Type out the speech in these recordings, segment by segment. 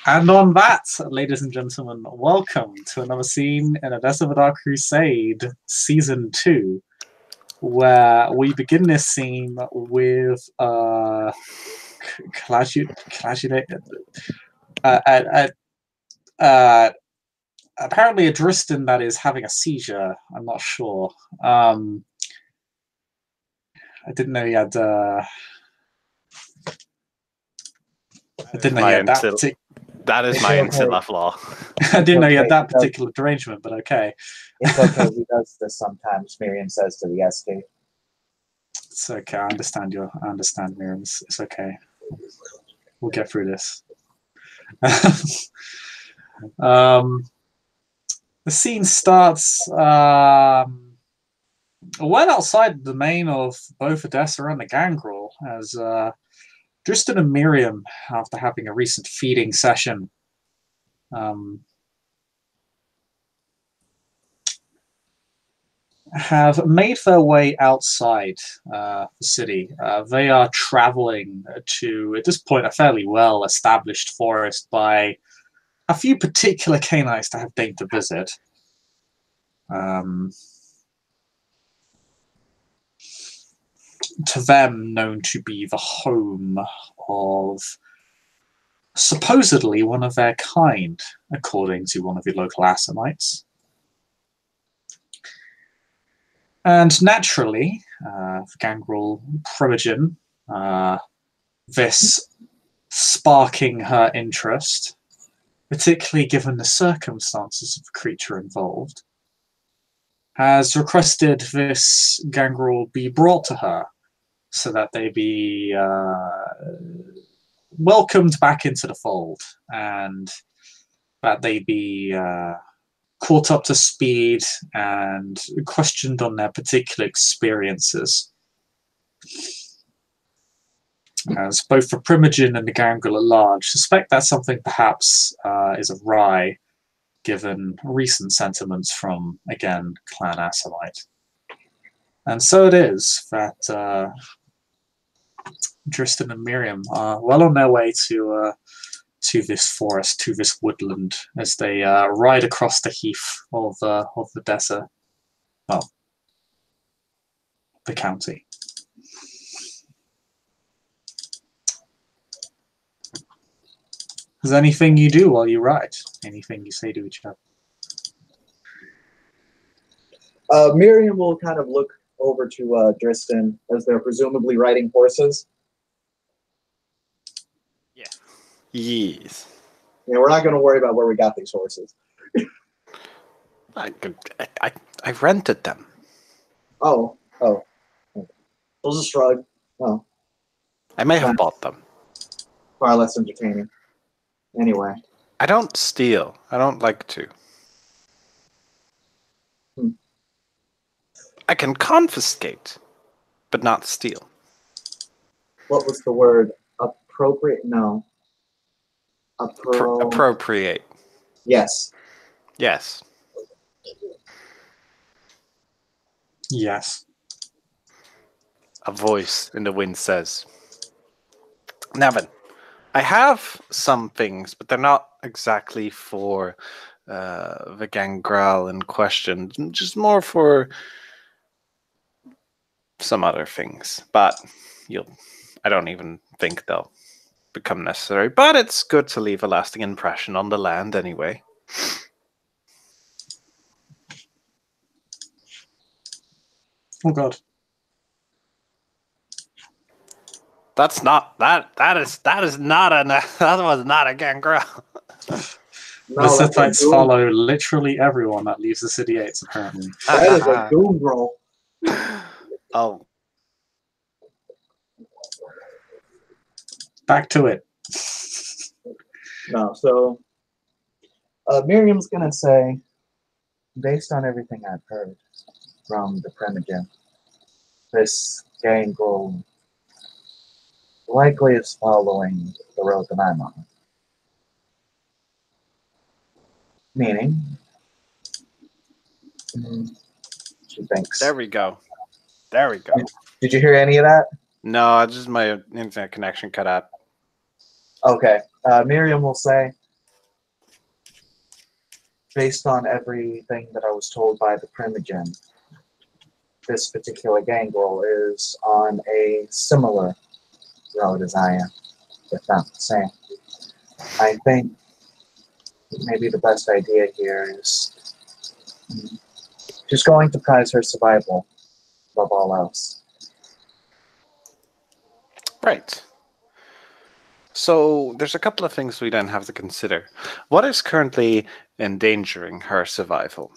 And on that, ladies and gentlemen, welcome to another scene in Edessa the Dark Crusade Season 2, where we begin this scene with apparently a Drystan that is having a seizure. I'm not sure. I didn't know he had. I didn't know he had that. That is my Insilla flaw. I didn't know you had that particular derangement, but okay. It's okay. He does this sometimes. Miriam says to the SK. It's okay. I understand Miriam. It's okay. We'll get through this. The scene starts well outside the domain of both Edessa and the Gangrel, as Drystan and Miriam, after having a recent feeding session, have made their way outside the city. They are traveling to, at this point, a fairly well-established forest by a few particular canines to have deigned to visit. To them known to be the home of supposedly one of their kind, according to one of the local Assamites. And naturally, Gangrel Primogen, this sparking her interest, particularly given the circumstances of the creature involved, has requested this Gangrel be brought to her so that they be welcomed back into the fold and that they be caught up to speed and questioned on their particular experiences. As both the Primogen and the Gangrel at large suspect that something perhaps is awry, given recent sentiments from, again, Clan Assamite. And so it is that Drystan and Miriam are well on their way to this forest, to this woodland, as they ride across the heath of Edessa, well, the county. Is there anything you do while you ride? Anything you say to each other? Miriam will kind of look over to Drystan as they're presumably riding horses. Yeah. Yes. Yeah, we're not going to worry about where we got these horses. I rented them. Oh. It was a shrug. Oh. I may have bought them. Far less entertaining. Anyway. I don't steal. I don't like to. I can confiscate, but not steal. What was the word? Appropriate? No. Appropriate. Yes. Yes. Yes. A voice in the wind says, Nevin, I have some things, but they're not exactly for the Gangrel in question. Just more for some other things. But I don't even think they'll become necessary. But it's good to leave a lasting impression on the land anyway. Oh God. That was not a Gangrel. No, the Sithites follow literally everyone that leaves the City 8s, apparently. That is a Gangrel. Oh. Back to it. No, so Miriam's going to say, based on everything I've heard from the Primogen, this Gangrel likely is following the road that I'm on. Meaning, she thinks. There we go. Did you hear any of that? No, just my internet connection cut out. Okay. Miriam will say, based on everything that I was told by the Primogen, this particular gangrel is on a similar road as I am, if not the same. I think maybe the best idea here is just going to prize her survival above all else. Right. So there's a couple of things we then have to consider. What is currently endangering her survival?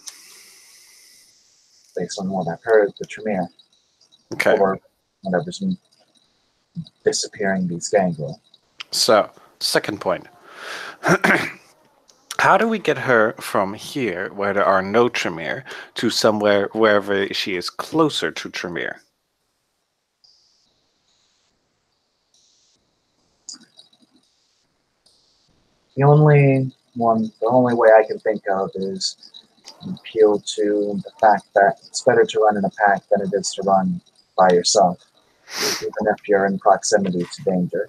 Based on what I've heard, the Tremere, Okay. or whatever's disappearing these gangrel. So, second point. How do we get her from here, where there are no Tremere, to somewhere wherever she is closer to Tremere? The only way I can think of is appeal to the fact that it's better to run in a pack than it is to run by yourself, even if you're in proximity to danger.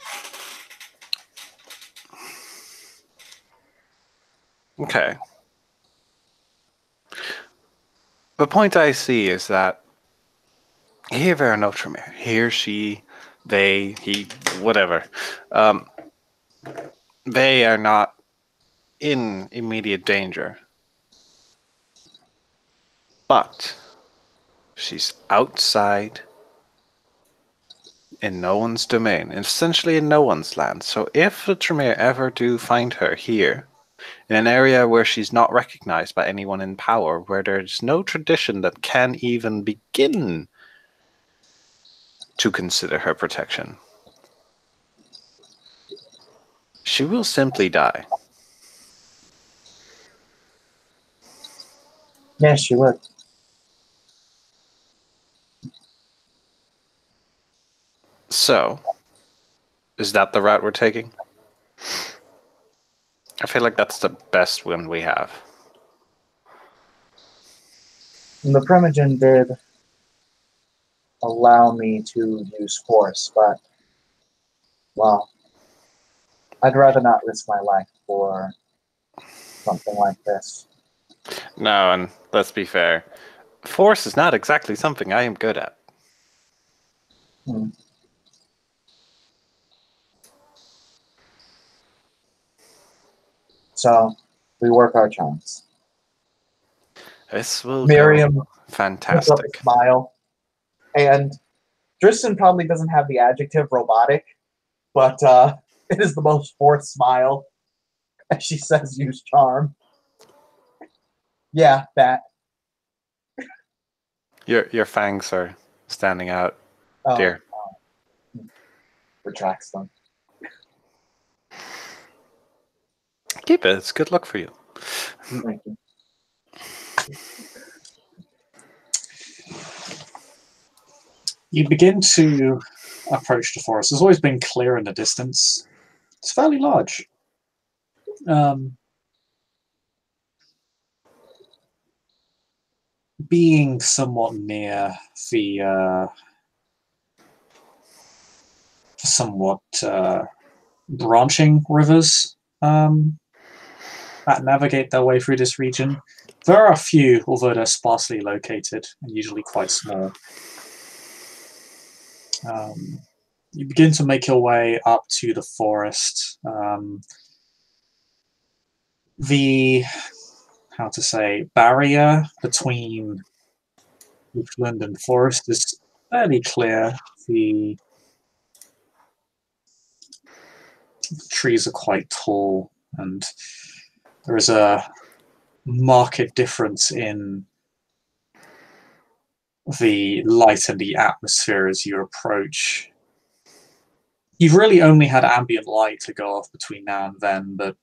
Okay. The point I see is that here there are no Tremere. Here, she, they, he, whatever. They are not in immediate danger. But she's outside in no one's domain, essentially in no one's land. So if the Tremere ever do find her here, in an area where she's not recognized by anyone in power, where there's no tradition that can even begin to consider her protection, she will simply die. Yes, she would. So, is that the route we're taking? I feel like that's the best one we have. And the Primogen did allow me to use force, but, well, I'd rather not risk my life for something like this. No, and let's be fair. Force is not exactly something I am good at. Hmm. So, we work our charms. This will Miriam go puts up a fantastic. smile, and Drystan probably doesn't have the adjective robotic, but it is the most forced smile as she says use charm. Yeah, that. Your fangs are standing out, Oh, dear. retracts them. Keep it. It's good luck for you. Thank you. You begin to approach the forest. It's always been clear in the distance. It's fairly large. Being somewhat near the somewhat branching rivers that navigate their way through this region, there are a few, although they're sparsely located and usually quite small. You begin to make your way up to the forest. The barrier between woodland and forest is fairly clear. The trees are quite tall, and there is a marked difference in the light and the atmosphere as you approach. You've really only had ambient light to go off between now and then, but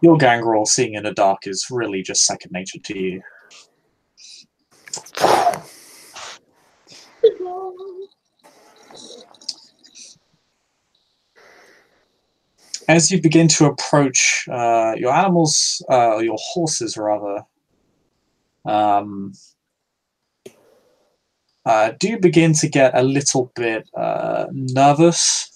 your gangrel seeing in the dark is really just second nature to you. As you begin to approach, your animals, your horses rather, do begin to get a little bit nervous.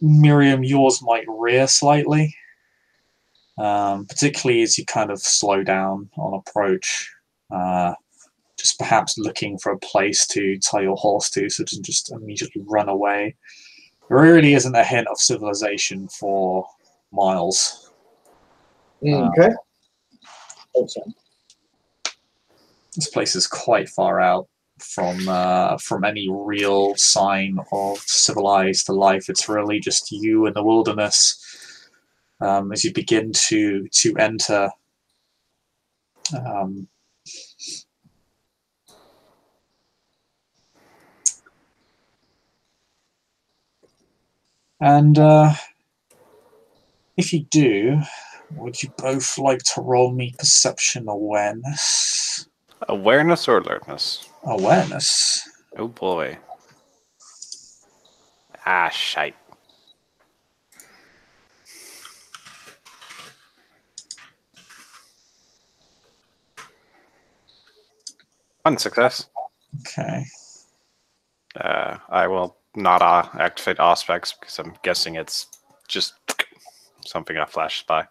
Miriam, yours might rear slightly, particularly as you kind of slow down on approach. Just perhaps looking for a place to tie your horse to, so it doesn't just immediately run away. There really isn't a hint of civilization for miles. Okay. Awesome. This place is quite far out from any real sign of civilized life. It's really just you in the wilderness as you begin to enter. And if you do, would you both like to roll me perception awareness? Awareness or alertness? Awareness. Oh boy. Ah, shite. One success. Okay. I will not activate aspects because I'm guessing it's just something I flashed by.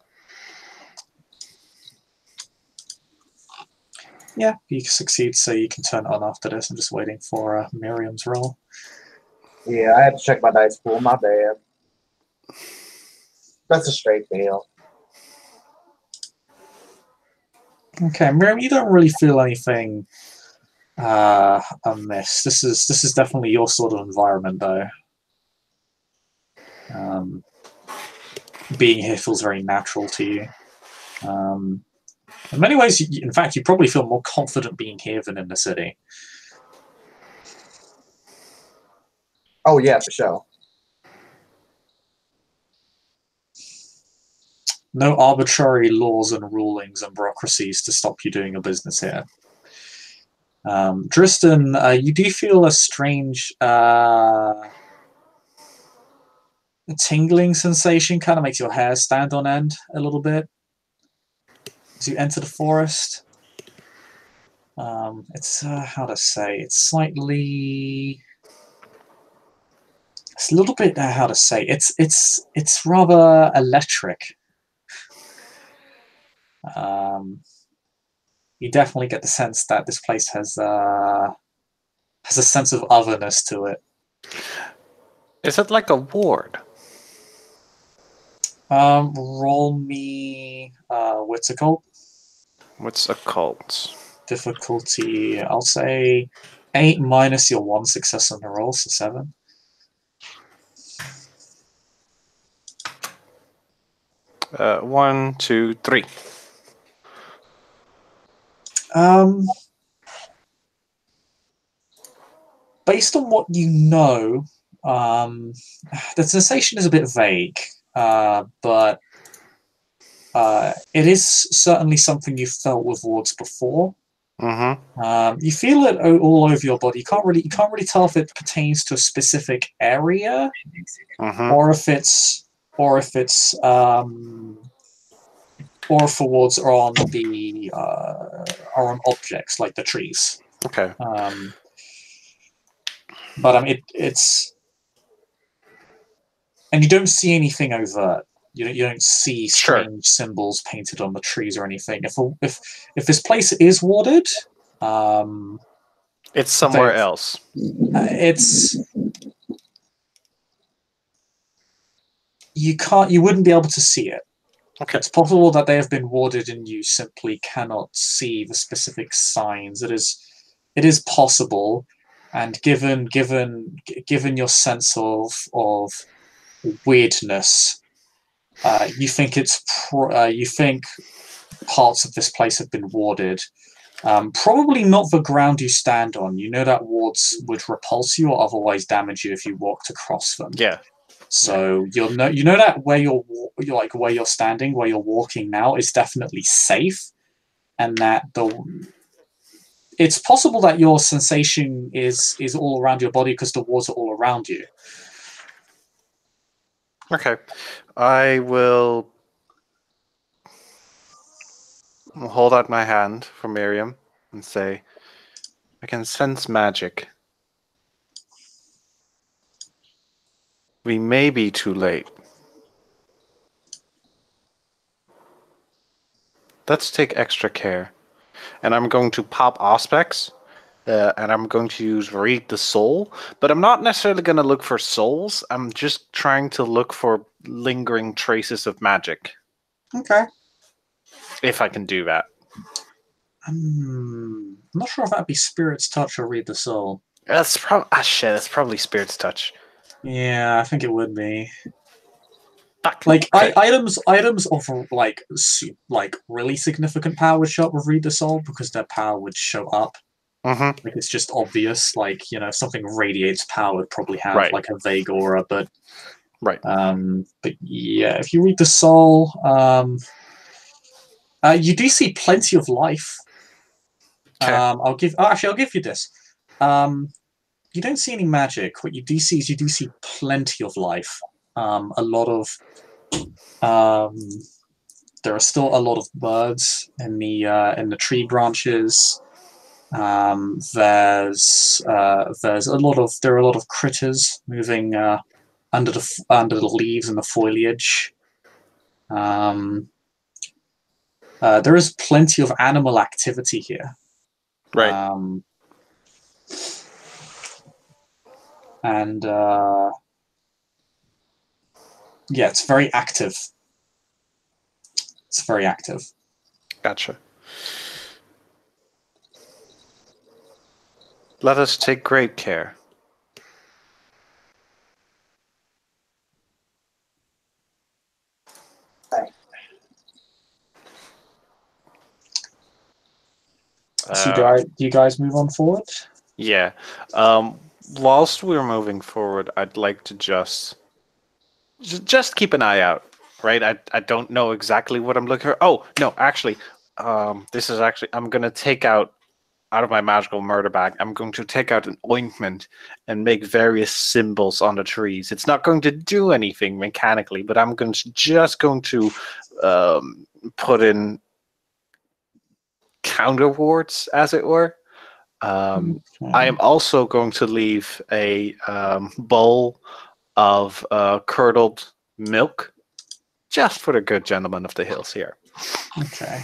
Yeah, you succeed, so you can turn it on after this. I'm just waiting for Miriam's roll. Yeah, I had to check my dice pool. My bad. That's a straight fail. Okay, Miriam, you don't really feel anything amiss. This is definitely your sort of environment, though. Being here feels very natural to you. In many ways, in fact, you probably feel more confident being here than in the city. Oh yeah, for sure. No arbitrary laws and rulings and bureaucracies to stop you doing your business here. Drystan, you do feel a strange tingling sensation, kind of makes your hair stand on end a little bit as you enter the forest. It's how to say, it's a little bit how to say, it's rather electric. You definitely get the sense that this place has a sense of otherness to it. Is it like a ward? Roll me what's it called? What's occult? Difficulty, I'll say 8 minus your 1 success on the roll, so 7. One, two, three. Based on what you know, the sensation is a bit vague, but it is certainly something you've felt with wards before. Mm-hmm. You feel it all over your body. You can't really tell if it pertains to a specific area, Mm-hmm. or if the wards are on objects like the trees. Okay. But it's, and you don't see anything overt. You don't see strange symbols painted on the trees or anything. If this place is warded, it's somewhere else. You wouldn't be able to see it. Okay. It's possible that they have been warded and you simply cannot see the specific signs. It is possible, and given your sense of weirdness, you think you think parts of this place have been warded. Probably not the ground you stand on. You know that wards would repulse you or otherwise damage you if you walked across them. Yeah. So you know that where where you're standing, where you're walking now, is definitely safe, and that it's possible that your sensation is all around your body because the wards are all around you. Okay. I will hold out my hand for Miriam and say, I can sense magic. we may be too late. Let's take extra care. And I'm going to pop Auspex, and I'm going to use Read the Soul. But I'm not necessarily going to look for souls. I'm just trying to look for lingering traces of magic. Okay. If I can do that. I'm not sure if that'd be Spirit's Touch or Read the Soul. That's probably Spirit's Touch. Yeah, I think it would be. Fuck. Like Okay. items of like really significant power would show up with Read the Soul because their power would show up. Mm-hmm. Like it's just obvious. Like, you know, if something radiates power, would probably have Right. like a vague aura. But Right. but yeah, if you Read the Soul, you do see plenty of life. Okay. I'll give you this. You don't see any magic. What you do see is plenty of life. A lot of there are still a lot of birds in the tree branches. There's a lot of critters moving under the leaves and the foliage. There is plenty of animal activity here. Right. And yeah, it's very active. It's very active. Gotcha. Let us take great care. So do you guys move on forward? Yeah. Whilst we're moving forward, I'd like to just keep an eye out, right? I don't know exactly what I'm looking for. Oh, no, actually, this is actually, I'm going to take out of my magical murder bag, I'm going to take out an ointment and make various symbols on the trees. It's not going to do anything mechanically, but I'm just going to put in counter wards, as it were. Okay. I am also going to leave a bowl of curdled milk, just for the good gentleman of the hills here. Okay.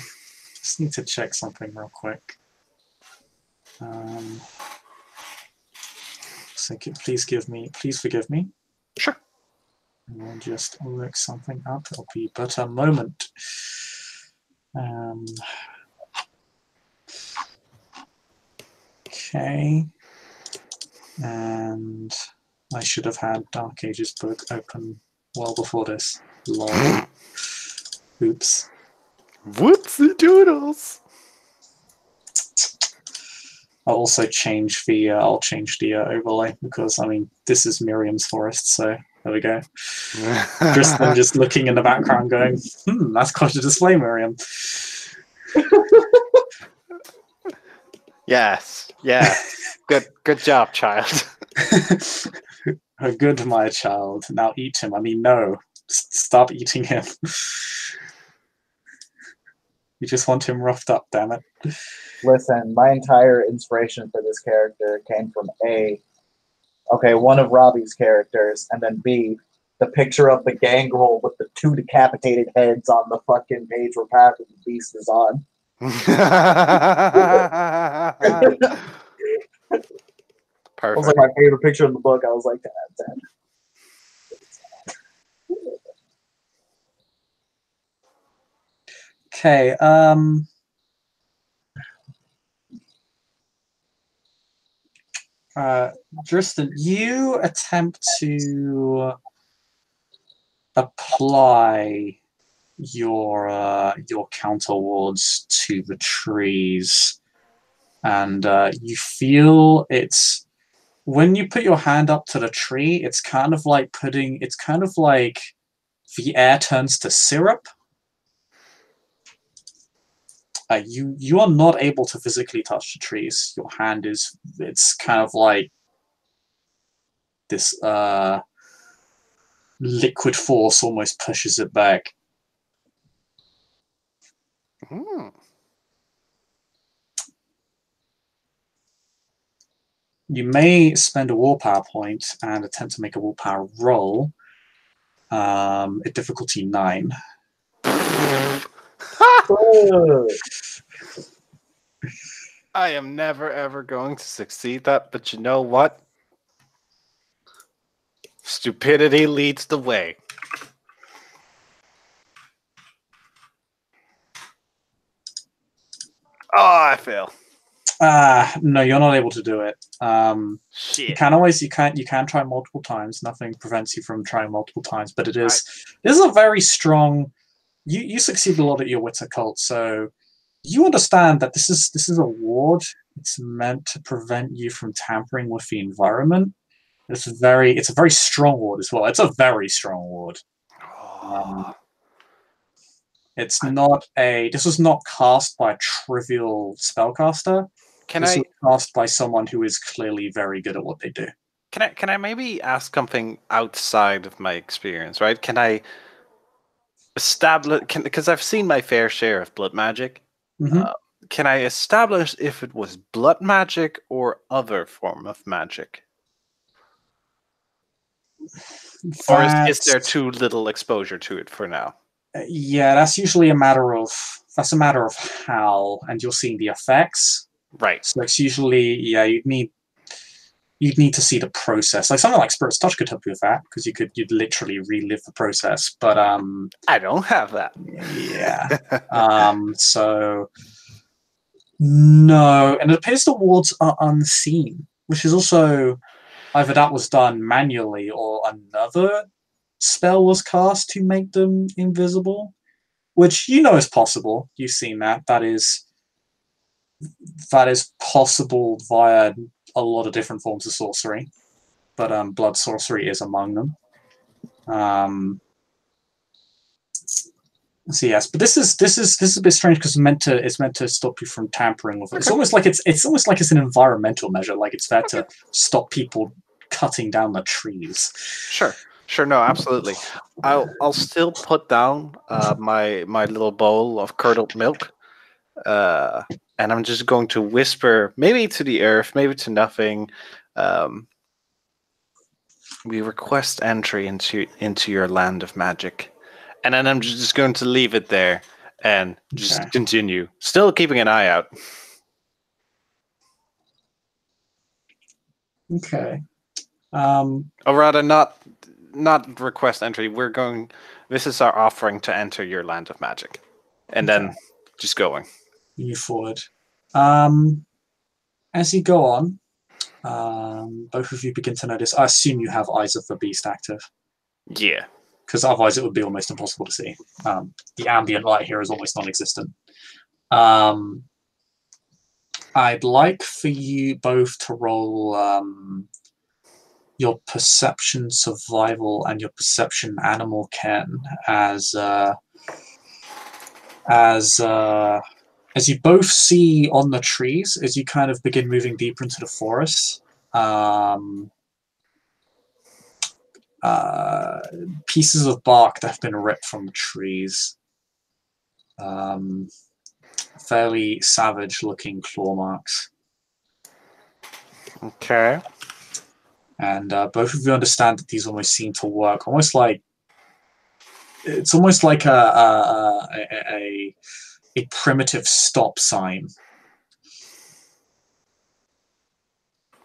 Just need to check something real quick. So please forgive me. Sure. I'll just look something up. It'll be but a moment. Okay. And I should have had Dark Ages book open well before this. Lol. Oops. Whoopsie doodles. I'll also change the overlay because I mean this is Miriam's forest, so there we go. I'm just looking in the background, going, that's quite a display, Miriam. Yes. Good job, child. Good, my child. Now eat him. I mean, no. Stop eating him. You just want him roughed up, damn it. Listen, my entire inspiration for this character came from one of Robbie's characters, and then B, the picture of the gangrel with the 2 decapitated heads on the fucking page where Path of the Beast is on. Perfect. It was like my favorite picture in the book. I was like, damn. Okay, Drystan, you attempt to apply your counter wards to the trees, and you feel it's when you put your hand up to the tree, it's kind of like the air turns to syrup. You are not able to physically touch the trees. Your hand it's kind of like this liquid force almost pushes it back. You may spend a willpower point and attempt to make a willpower roll at difficulty 9. I am never ever going to succeed that, but you know what? Stupidity leads the way. Oh, I fail. No, you're not able to do it. Shit. You can try multiple times. Nothing prevents you from trying multiple times, but this is a very strong. You succeed a lot at your wits occult, so you understand that this is a ward. It's meant to prevent you from tampering with the environment. It's a very strong ward as well. It's a very strong ward. This was not cast by a trivial spellcaster. This was cast by someone who is clearly very good at what they do. Can I maybe ask something outside of my experience, right? Can I establish, because I've seen my fair share of blood magic. Mm-hmm. Can I establish if it was blood magic or other form of magic? Or is there too little exposure to it for now? Yeah, that's usually a matter of how, and you're seeing the effects. Right. So it's usually, you'd need to see the process. Like something like Spirit's Touch could help you with that, because you'd literally relive the process. But I don't have that. Yeah. So no, and it appears the wards are unseen, which is also either that was done manually or another spell was cast to make them invisible, which is possible. You've seen that. That is possible via a lot of different forms of sorcery, but blood sorcery is among them. So yes, but this is a bit strange because it's meant to stop you from tampering with it. It's almost like it's an environmental measure, like it's there to stop people cutting down the trees. Sure, no, absolutely. I'll still put down my little bowl of curdled milk, and I'm just going to whisper, maybe to the earth, maybe to nothing. We request entry into your land of magic, and then I'm just going to leave it there and just continue, still keeping an eye out. Okay. Or rather, not request entry. This is our offering to enter your land of magic, and then just going. Move forward. As you go on, both of you begin to notice. I assume you have Eyes of the Beast active. Yeah. Because otherwise it would be almost impossible to see. The ambient light here is almost non-existent. I'd like for you both to roll your perception survival and your perception animal ken as you both see on the trees as you kind of begin moving deeper into the forest. Pieces of bark that have been ripped from trees. Fairly savage-looking claw marks. Okay. And both of you understand that these almost seem to work. It's almost like a primitive stop sign.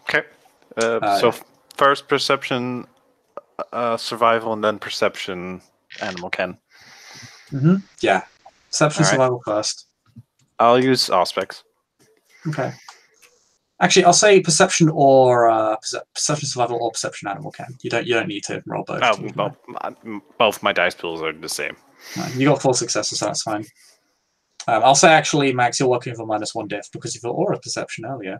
Okay. So first perception, survival, and then perception, animal ken. Mm-hmm. Yeah. Perception survival first. I'll use Auspex. Okay. Actually, I'll say perception or perception survival or perception animal ken. You don't need to roll both. Both my dice pools are the same. You got 4 successes, so that's fine. I'll say actually, Max, you're working with a -1 diff because of your aura perception earlier.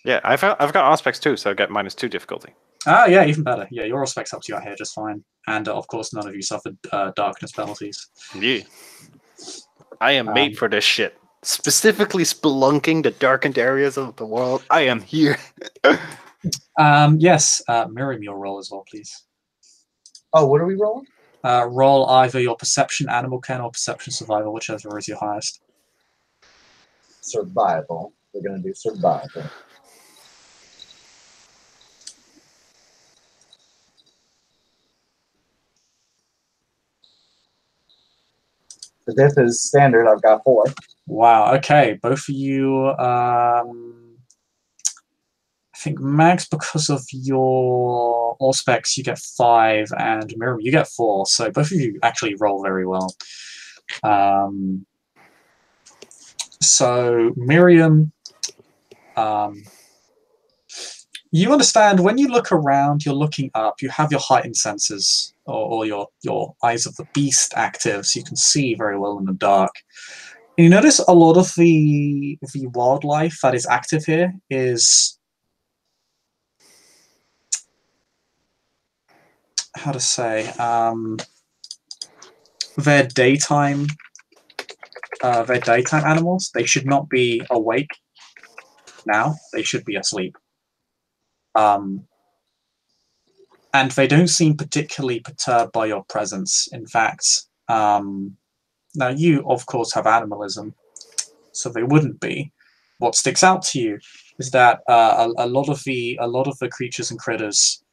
Yeah, I've got Auspex too, so I get -2 difficulty. Ah, yeah, even better. Yeah, your Auspex helps you out here just fine. And of course, none of you suffered darkness penalties. Yeah. I am made for this shit. Specifically spelunking the darkened areas of the world. I am here. Yes, Miriam, your roll as well, please. Oh, what are we rolling? Roll either your perception animal ken or perception survival, whichever is your highest. Survival. We're going to do survival. The diff is standard. I've got 4. Wow. Okay, both of you. I think Max, because of your all specs, you get 5, and Miriam, you get 4. So both of you actually roll very well. So Miriam, you understand when you look around, you're looking up. You have your heightened senses, or your eyes of the beast active, so you can see very well in the dark. And you notice a lot of the wildlife that is active here is, how to say, they're daytime animals. They should not be awake now. They should be asleep. And they don't seem particularly perturbed by your presence. In fact, now you of course have animalism, so they wouldn't be. What sticks out to you is that a lot of the creatures and critters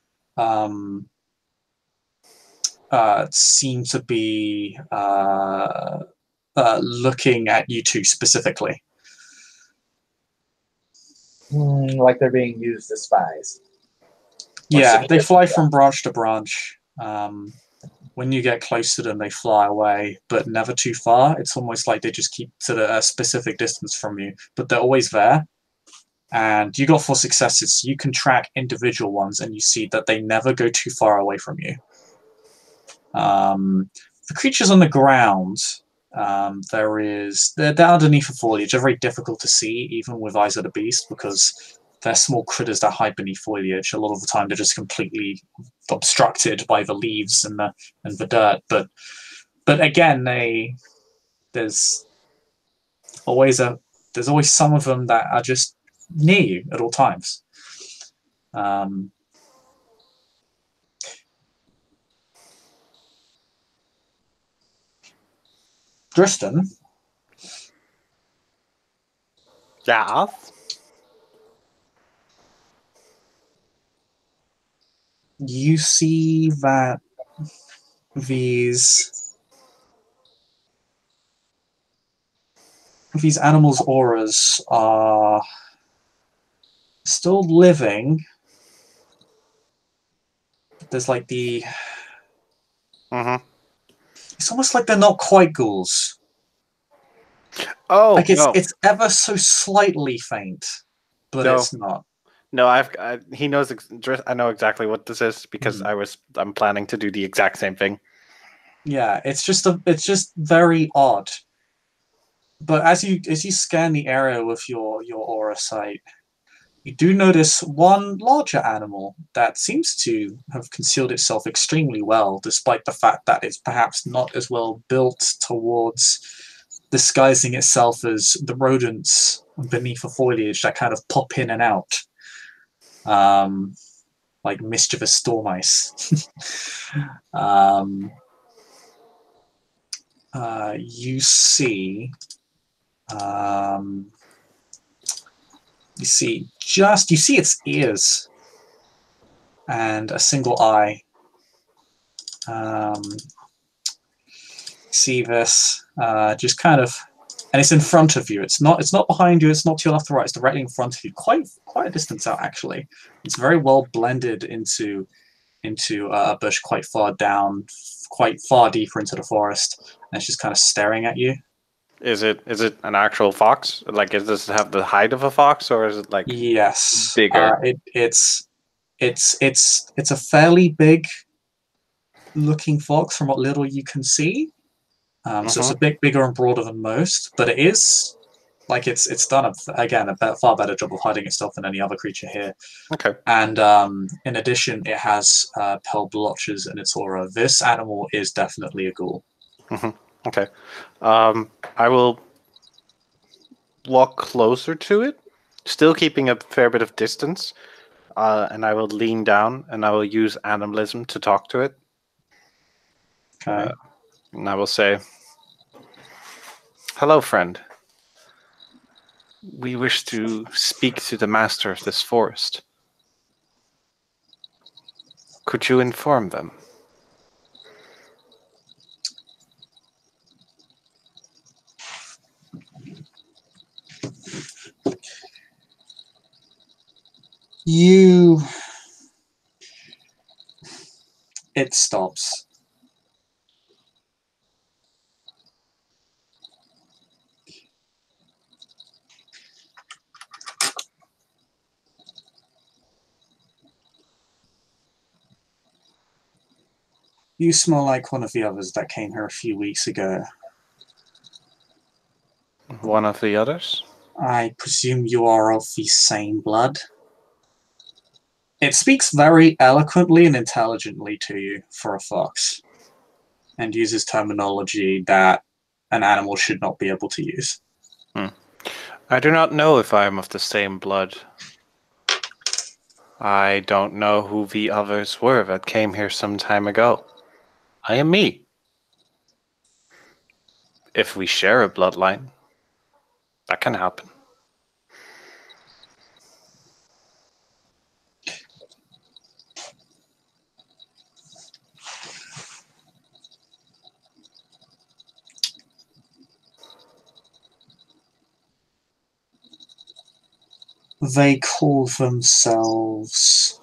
seem to be looking at you two specifically. Like they're being used as spies. Yeah, they fly from branch to branch. When you get close to them, they fly away, but never too far. It's almost like they just keep to a specific distance from you, but they're always there. And you got 4 successes, so you can track individual ones, and you see that they never go too far away from you. The creatures on the ground, they're underneath the foliage. They're very difficult to see, even with Eyes of the Beast, because they're small critters that hide beneath foliage. A lot of the time, they're just completely obstructed by the leaves and the dirt. But again, there's always some of them that are just near you at all times. Drystan. Yeah. You see that these animals' auras are still living. There's like the... It's almost like they're not quite ghouls. Oh, like no. It's ever so slightly faint, but No. it's not. No, he knows. I know exactly what this is because I'm planning to do the exact same thing. Yeah, it's just very odd. But as you scan the area with your aura sight, you do notice one larger animal that seems to have concealed itself extremely well, despite the fact that it's perhaps not as well built towards disguising itself as the rodents beneath the foliage that kind of pop in and out. Like mischievous storm ice. You see its ears and a single eye. See this just kind of, and it's in front of you. It's not behind you. It's not to your left or right. It's directly in front of you. Quite a distance out, actually. It's very well blended into a bush quite far down, quite far deeper into the forest, and it's just kind of staring at you. Is it an actual fox? Like, does it have the height of a fox, or is it like yes, bigger? It's a fairly big looking fox from what little you can see. So it's a bit bigger and broader than most, but it is like it's done a far better job of hiding itself than any other creature here. Okay. And in addition, it has pale blotches in its aura. This animal is definitely a ghoul. Okay. I will walk closer to it, still keeping a fair bit of distance, and I will lean down and I will use animalism to talk to it. Okay. And I will say, "Hello, friend. We wish to speak to the master of this forest. Could you inform them?" It stops. You smell like one of the others that came here a few weeks ago. One of the others? I presume you are of the same blood? It speaks very eloquently and intelligently to you for a fox, and uses terminology that an animal should not be able to use. I do not know if I am of the same blood. I don't know who the others were that came here some time ago. I am me. If we share a bloodline, that can happen. They call themselves...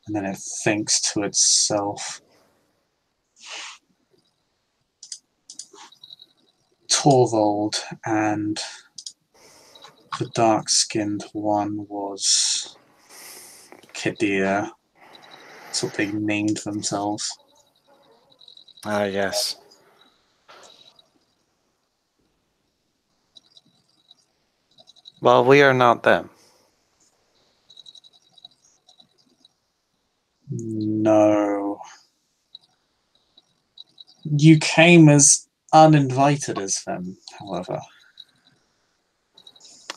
And then it thinks to itself. Torvald, and the dark-skinned one was Kadir. That's what they named themselves. Ah, yes. Well, we are not them. No. You came as uninvited as them, however.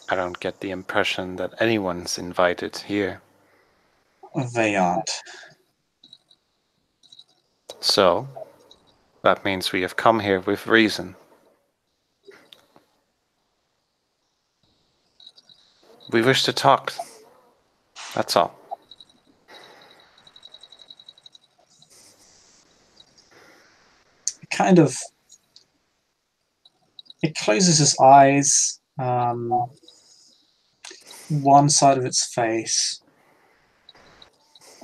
I don't get the impression that anyone's invited here. They aren't. So, that means we have come here with reason. We wish to talk. That's all. It closes its eyes, one side of its face,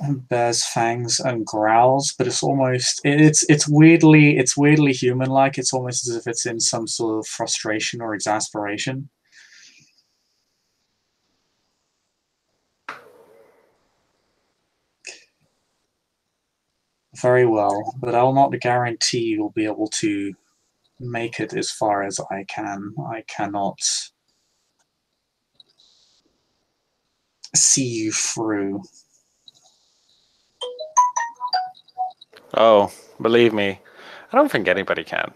and bears fangs and growls, but it's almost it's weirdly human-like. It's almost as if it's in some sort of frustration or exasperation. Very well, but I'll not guarantee you'll be able to make it as far as I can. I cannot see you through. Oh, believe me, I don't think anybody can.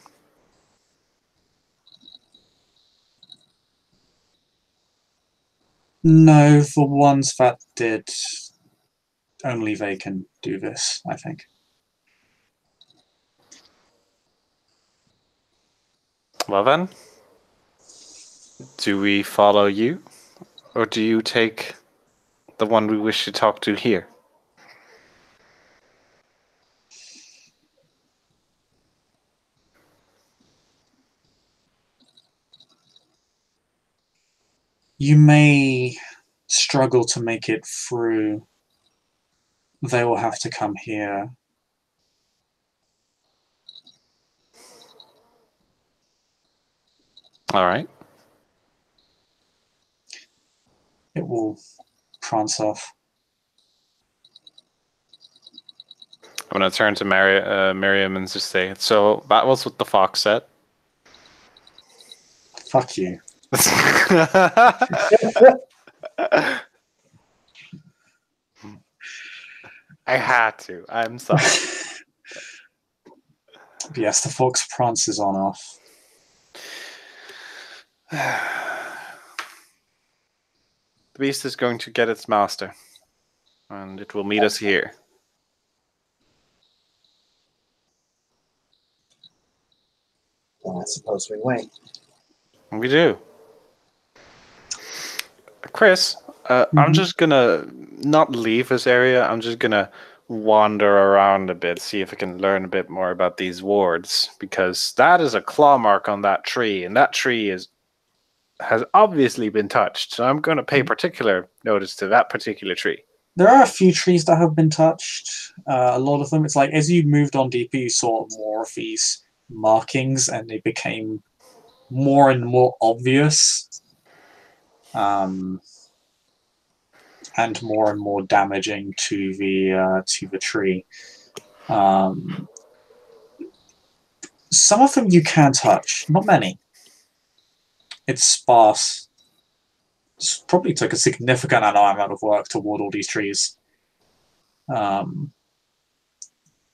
No, the ones that did, only they can do this, I think. Well then, do we follow you? Or do you take the one we wish to talk to here? You may struggle to make it through. They will have to come here. All right. It will prance off. I'm going to turn to Miriam and just say, so that was what the fox said. Fuck you. I had to. I'm sorry. Yes, the fox prances on off. The beast is going to get its master, and it will meet us here. Well, I suppose we wait. We do. Chris, I'm just gonna not leave this area. I'm just gonna wander around a bit, see if I can learn a bit more about these wards, because that is a claw mark on that tree, and that tree is has obviously been touched, so I'm going to pay particular notice to that particular tree. There are a few trees that have been touched. A lot of them, it's like as you moved on deeper, you saw more of these markings, and they became more and more obvious, and more damaging to the tree. Some of them you can touch, not many. It's sparse. It probably took a significant amount of work to ward all these trees. But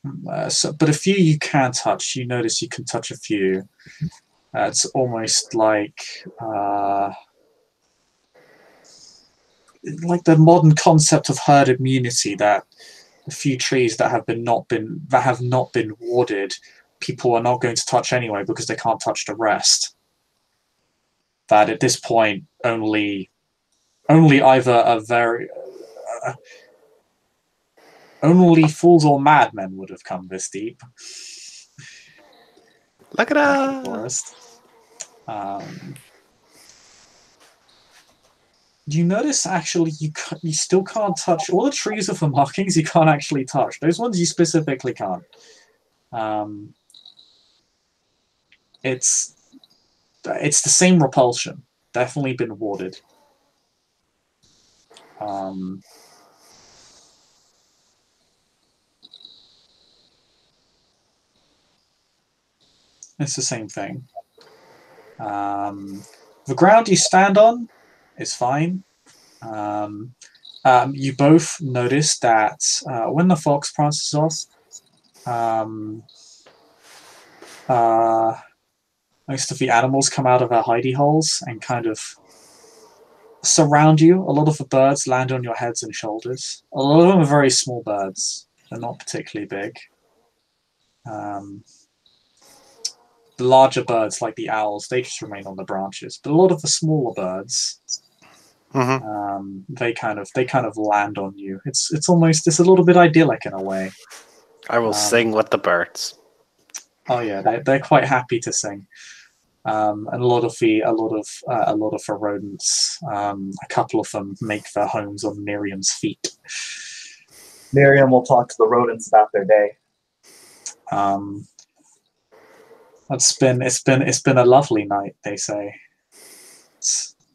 a few you can touch. You notice you can touch a few. It's almost like the modern concept of herd immunity, that a few trees that have not been warded, people are not going to touch anyway because they can't touch the rest. That at this point only either only fools or madmen would have come this deep. Look at that forest. You notice actually you still can't touch all the trees with the markings. You can't actually touch those ones. You specifically can't. It's the same repulsion. Definitely been warded. It's the same thing. The ground you stand on is fine. You both notice that when the fox prances off, most of the animals come out of their hidey holes and kind of surround you. A lot of the birds land on your heads and shoulders. A lot of them are very small birds. They're not particularly big. The larger birds, like the owls, they just remain on the branches. But a lot of the smaller birds, they kind of land on you. It's a little bit idyllic in a way. I will sing with the birds. Oh yeah, they're quite happy to sing. And a lot of the rodents, a couple of them make their homes on Miriam's feet. Miriam will talk to the rodents about their day. It's been a lovely night, they say.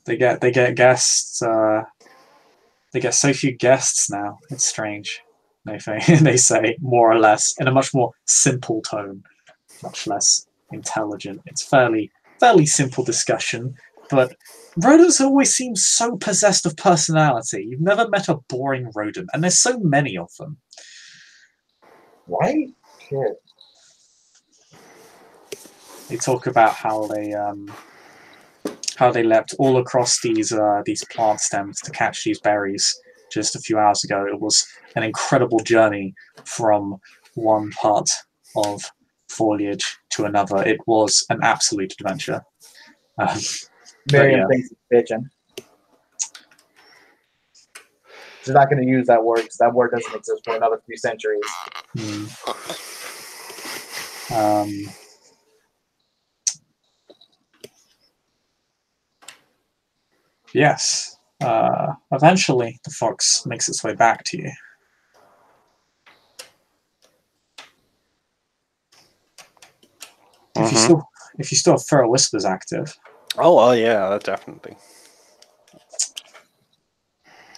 They get guests. They get so few guests now. It's strange. They say more or less in a much more simple tone, much less intelligent. It's fairly simple discussion, but rodents always seem so possessed of personality. You've never met a boring rodent, and there's so many of them. Right? Shit. They talk about how they leapt all across these plant stems to catch these berries just a few hours ago. It was an incredible journey from one part of foliage to another. It was an absolute adventure. Miriam thinks it's bitching. She's not going to use that word because that word doesn't exist for another 3 centuries. Yes. Eventually, the fox makes its way back to you. If you still have Feral Whispers active. Oh, well, yeah, definitely.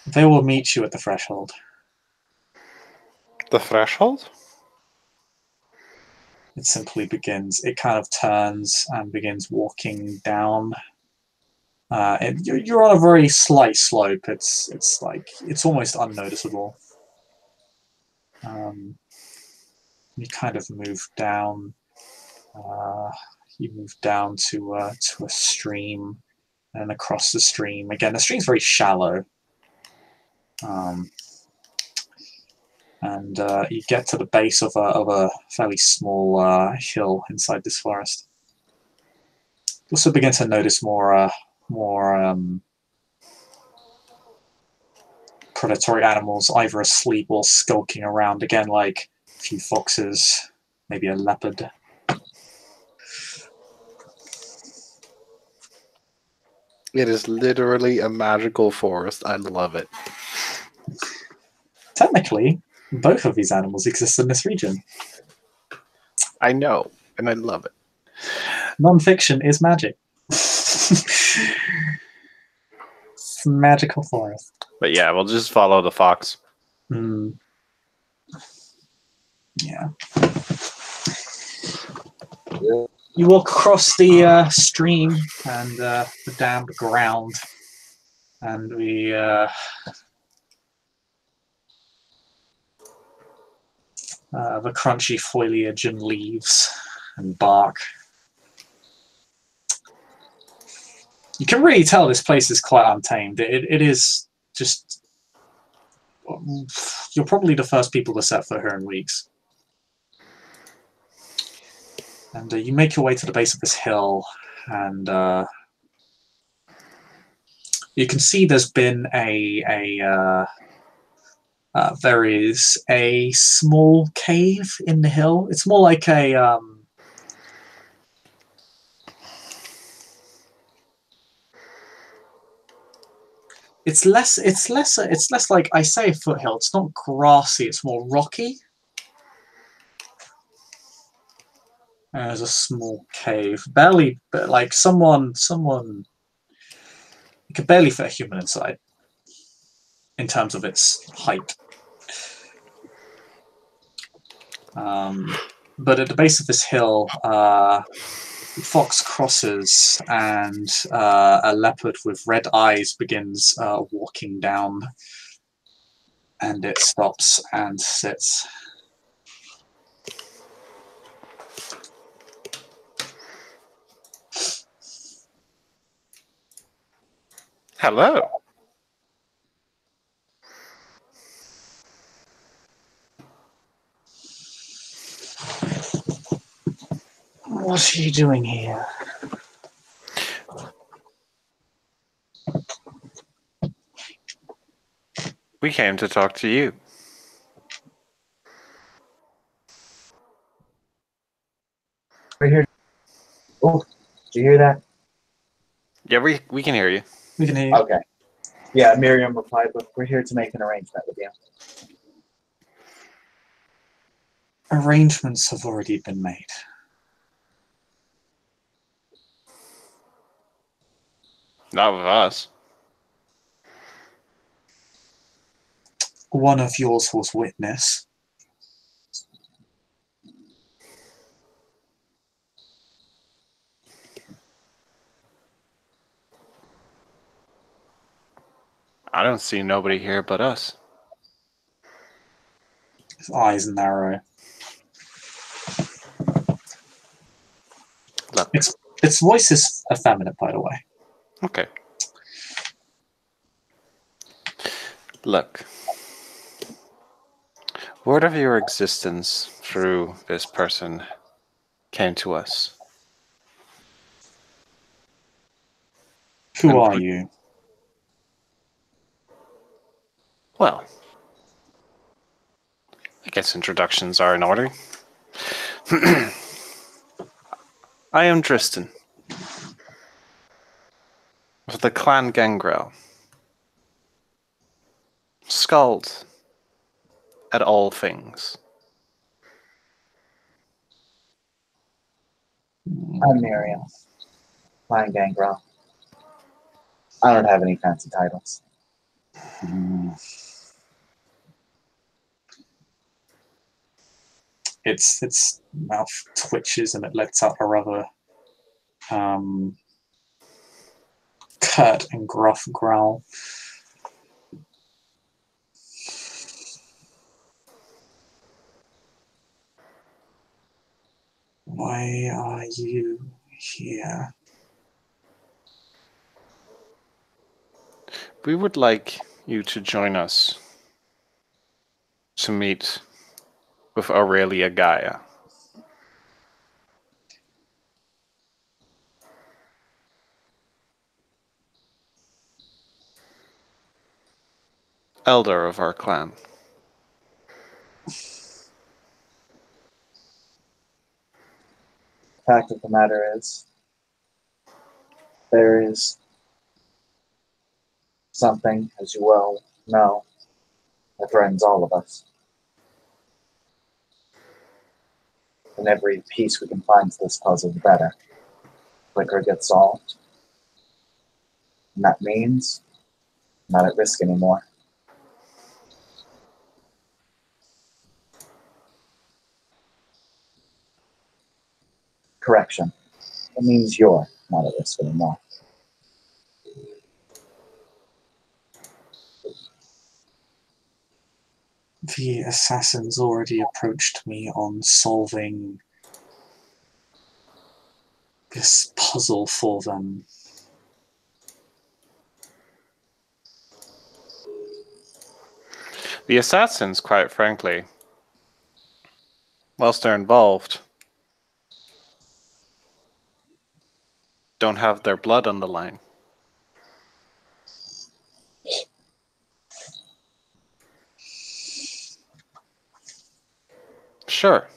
They will meet you at the threshold. The threshold? It simply begins. It kind of turns and begins walking down. You're on a very slight slope. It's almost unnoticeable. You kind of move down. You move down to a stream, and across the stream again. The stream's very shallow, and you get to the base of a fairly small hill inside this forest. You also begin to notice more predatory animals, either asleep or skulking around. Again, like a few foxes, maybe a leopard. It is literally a magical forest. I love it. Technically, both of these animals exist in this region. I know, and I love it. Non-fiction is magic. It's a magical forest. But yeah, we'll just follow the fox. Mm. Yeah. You walk across the stream and the damp ground, and the crunchy foliage and leaves and bark. You can really tell this place is quite untamed. It is just... You're probably the first people to set foot here in weeks. And you make your way to the base of this hill, and you can see there's been there is a small cave in the hill. It's more like a it's less like, I say, a foothill. It's not grassy. It's more rocky. There's a small cave, barely, but like someone, you could barely fit a human inside in terms of its height. But at the base of this hill, fox crosses, and a leopard with red eyes begins walking down, and it stops and sits. Hello. What are you doing here? We came to talk to you. We're here. Oh, did you hear that? Yeah, we can hear you. We can hear you. Okay. Yeah, Miriam replied, "Look, we're here to make an arrangement with you." Arrangements have already been made. Not with us. One of yours was witness. I don't see nobody here but us. His eyes narrow. Look. Its voice is effeminate, by the way. Okay. Look. Word of your existence through this person came to us. Who are you? Well, I guess introductions are in order. I am Drystan, of the clan Gangrel. Skald at all things. I'm Miriam. Flying Gangrel. I don't have any fancy titles. Its mouth twitches and it lets out a rather curt and gruff growl. Why are you here? We would like you to join us to meet with Aurelia Gaia. Elder of our clan. The fact of the matter is, there is Something, as you well know, that threatens all of us. And every piece we can find to this puzzle, the better. The quicker it gets solved. And that means I'm not at risk anymore. Correction. It means you're not at risk anymore. The assassins already approached me on solving this puzzle for them. The assassins, quite frankly, whilst they're involved, don't have their blood on the line. Sure,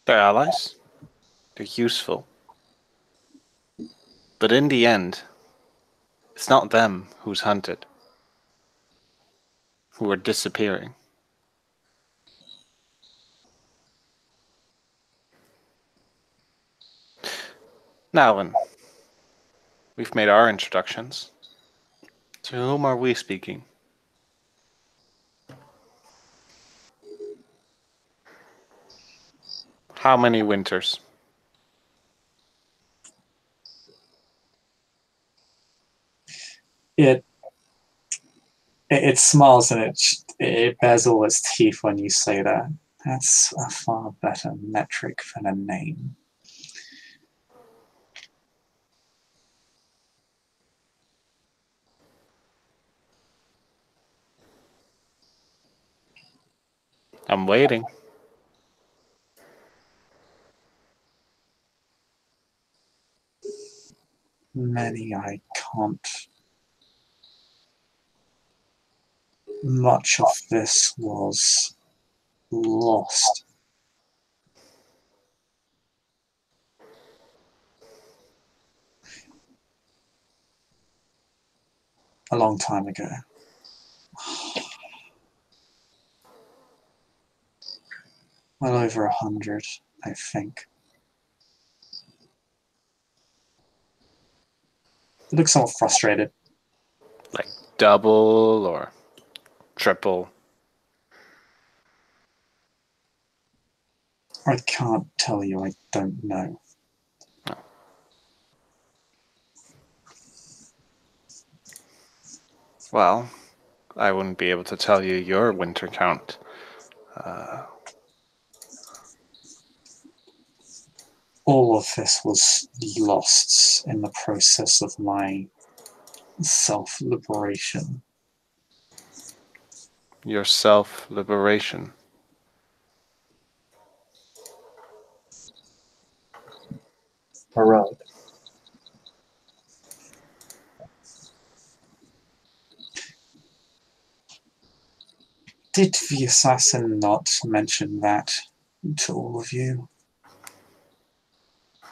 they're allies, they're useful, but in the end, it's not them who's hunted, who are disappearing. Now then, we've made our introductions. To whom are we speaking? How many winters? It smiles and it bears all its teeth when you say that. That's a far better metric than a name. I'm waiting. Many I can't. Much of this was lost. A long time ago. Well over 100, I think. He looks somewhat frustrated. Like double or triple? I can't tell you, I don't know. Well, I wouldn't be able to tell you your winter count. All of this was lost in the process of my self-liberation. Your self-liberation. Heroic. Did the assassin not mention that to all of you?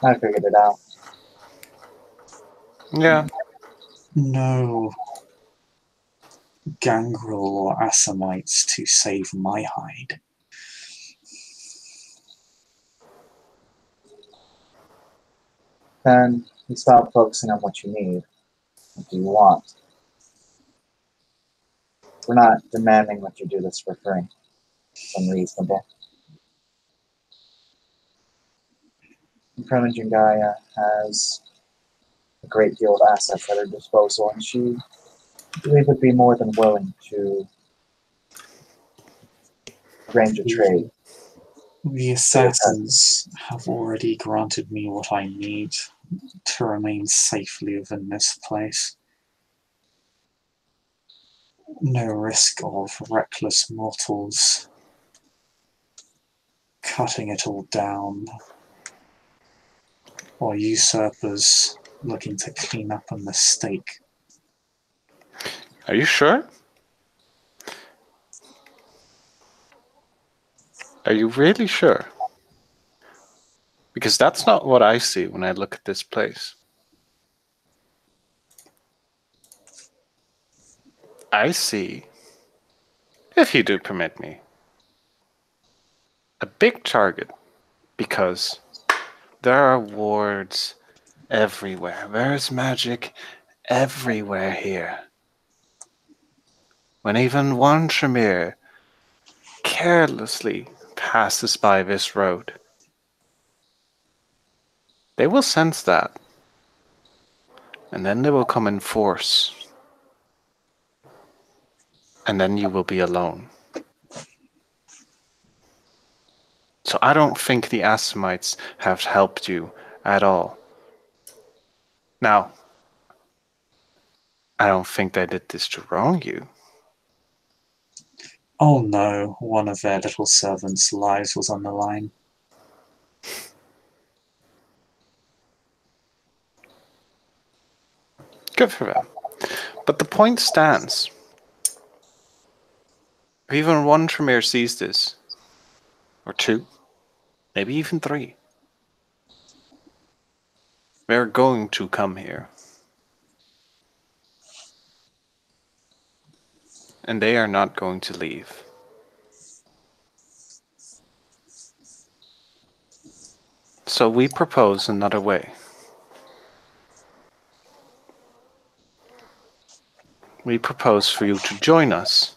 I figured it out. Yeah. No gangrel or assamites to save my hide. Then you stop focusing on what you need. What do you want? We're not demanding that you do this for free. It's unreasonable. Primogen Gaia has a great deal of assets at her disposal, and she, I believe, would be more than willing to arrange a trade. The assassins have already granted me what I need to remain safely within this place. No risk of reckless mortals cutting it all down, or usurpers looking to clean up a mistake. Are you sure? Are you really sure? Because that's not what I see when I look at this place. I see, if you do permit me, a big target, because there are wards everywhere. There's magic everywhere here. When even one Tremere carelessly passes by this road, they will sense that, and then they will come in force, and then you will be alone. So I don't think the Assamites have helped you at all. Now, I don't think they did this to wrong you. Oh no, one of their little servants' lives was on the line. Good for them. But the point stands. If even one Tremere sees this, or two, maybe even three, they're going to come here. And they are not going to leave. So we propose another way. We propose for you to join us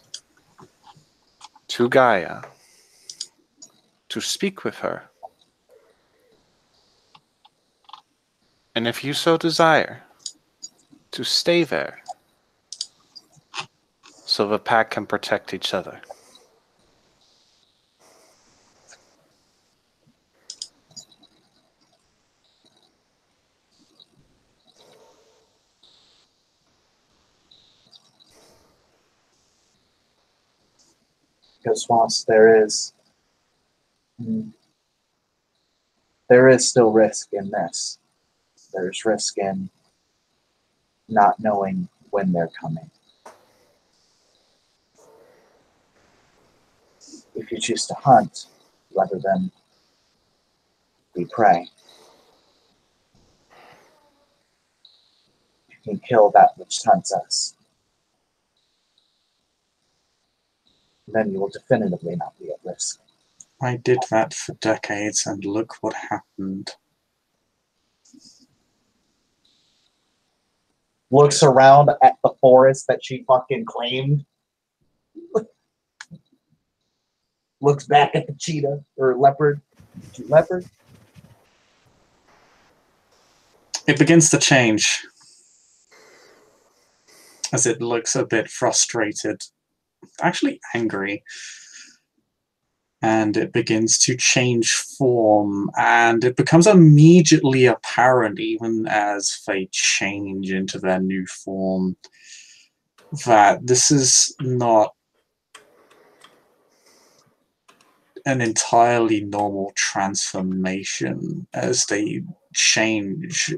to Gaia, to speak with her. And if you so desire, to stay there, so the pack can protect each other. Because whilst there is still risk in this, there's risk in not knowing when they're coming. If you choose to hunt rather than be prey, you can kill that which hunts us. Then you will definitively not be at risk. I did that for decades, and look what happened. Looks around at the forest that she fucking claimed. Looks back at the cheetah or leopard. Leopard? It begins to change as it looks a bit frustrated, actually angry. And it begins to change form, and it becomes immediately apparent, even as they change into their new form, that this is not an entirely normal transformation. As they change,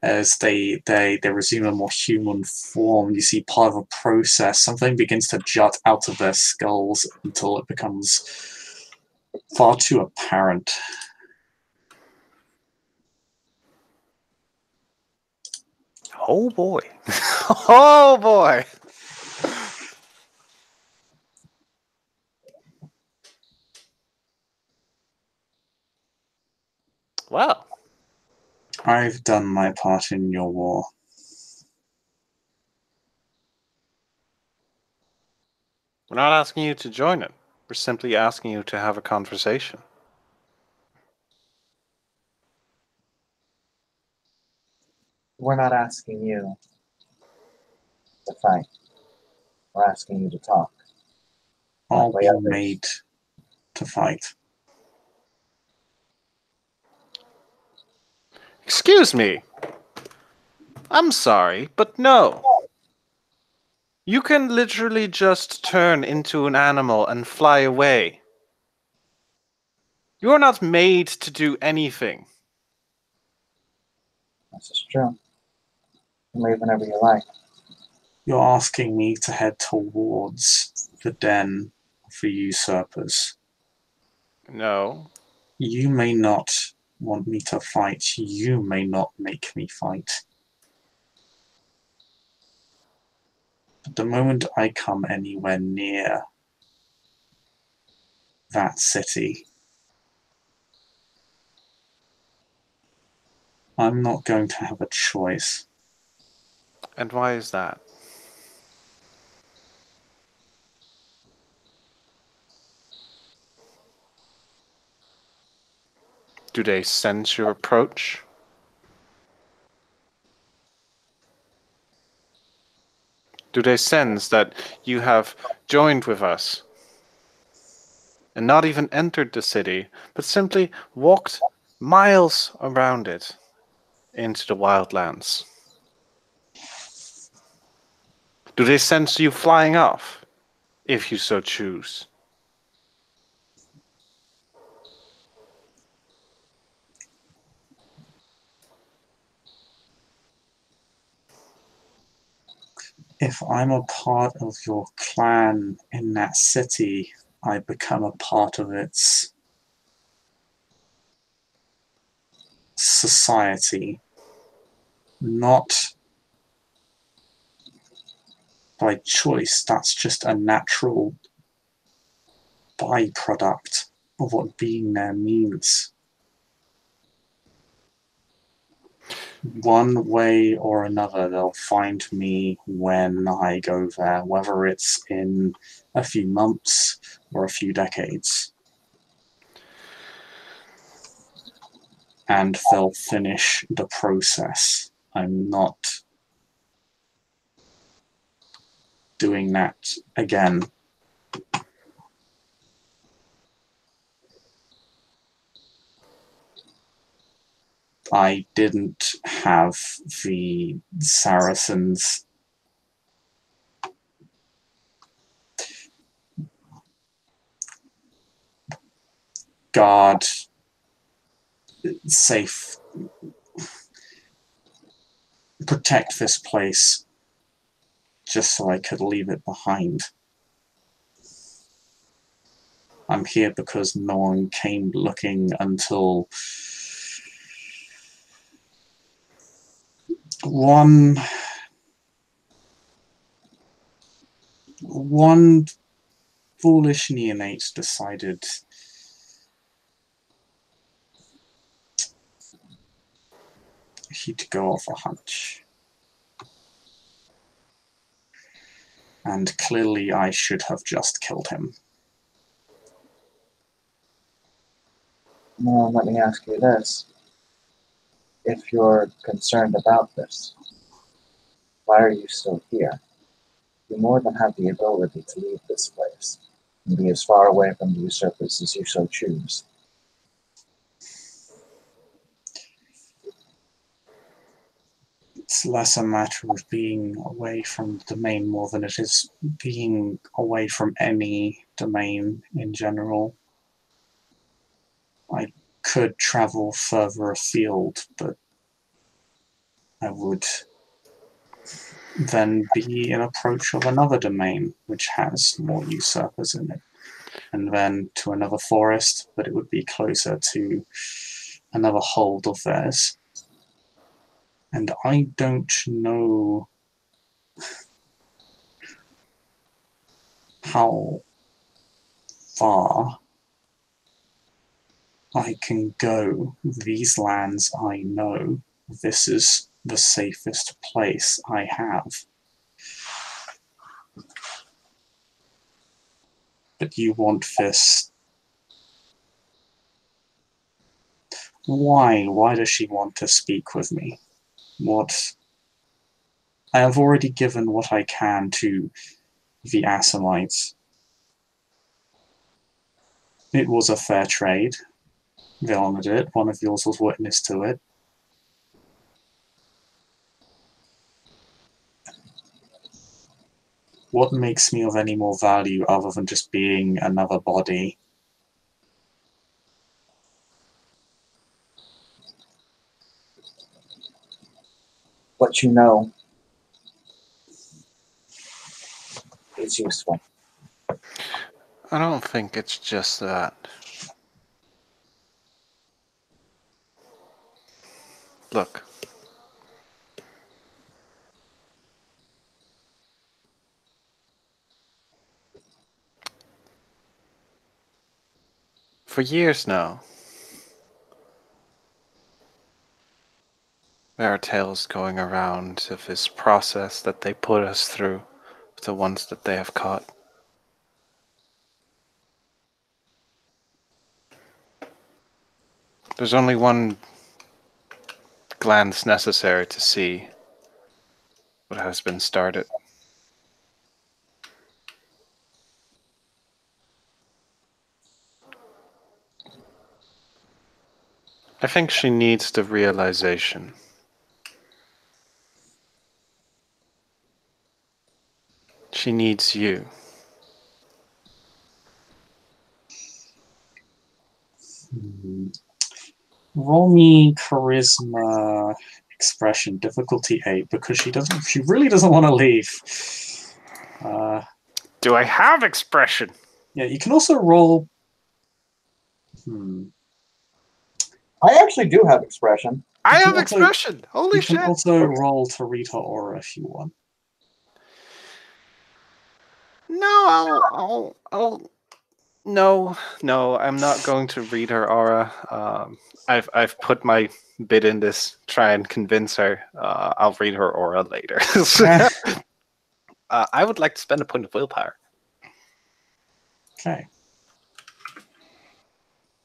as they resume a more human form, you see part of a process. Something begins to jut out of their skulls until it becomes far too apparent. Oh boy. Oh boy. Well, I've done my part in your war. we're not asking you to join it. We're simply asking you to have a conversation. We're not asking you to fight. We're asking you to talk. I'll Like be others. made to fight. Excuse me. I'm sorry, but no. You can literally just turn into an animal and fly away. You're not made to do anything. This is true. You can leave whenever you like. You're asking me to head towards the den of the usurpers. No. You may not want me to fight. You may not make me fight. But the moment I come anywhere near that city, I'm not going to have a choice. And why is that? Do they sense your approach? Do they sense that you have joined with us and not even entered the city, but simply walked miles around it into the wildlands? Do they sense you flying off, if you so choose? If I'm a part of your clan in that city, I become a part of its society, not by choice. That's just a natural byproduct of what being there means. One way or another, they'll find me when I go there, whether it's in a few months or a few decades. And they'll finish the process. I'm not doing that again. I didn't have the Saracens guard safe, protect this place just so I could leave it behind. I'm here because no one came looking until one foolish neonate decided he'd go off a hunch. And clearly I should have just killed him. Well, let me ask you this. If you're concerned about this, why are you still here? You more than have the ability to leave this place and be as far away from the usurpers as you so choose. It's less a matter of being away from the domain more than it is being away from any domain in general. I could travel further afield, but I would then be in approach of another domain which has more usurpers in it. And then to another forest, but it would be closer to another hold of theirs. And I don't know how far I can go. These lands I know. This is the safest place I have. But you want this. Why? Why does she want to speak with me? What? I have already given what I can to the Assamites. It was a fair trade. They honored it. One of yours was witness to it. What makes me of any more value other than just being another body? What you know is useful. I don't think it's just that. Look. For years now, there are tales going around of this process that they put us through, the ones that they have caught. There's only one glance necessary to see what has been started. I think she needs the realization. She needs you. Roll me charisma expression, difficulty 8, because she really doesn't want to leave. Do I have expression? Yeah, you can also roll. I actually do have expression. I You can have also- expression. Holy You can shit! also roll to read her aura if you want. No, no. I'm not going to read her aura. I've put my bid in this. Try and convince her. I'll read her aura later. I would like to spend a point of willpower. Okay.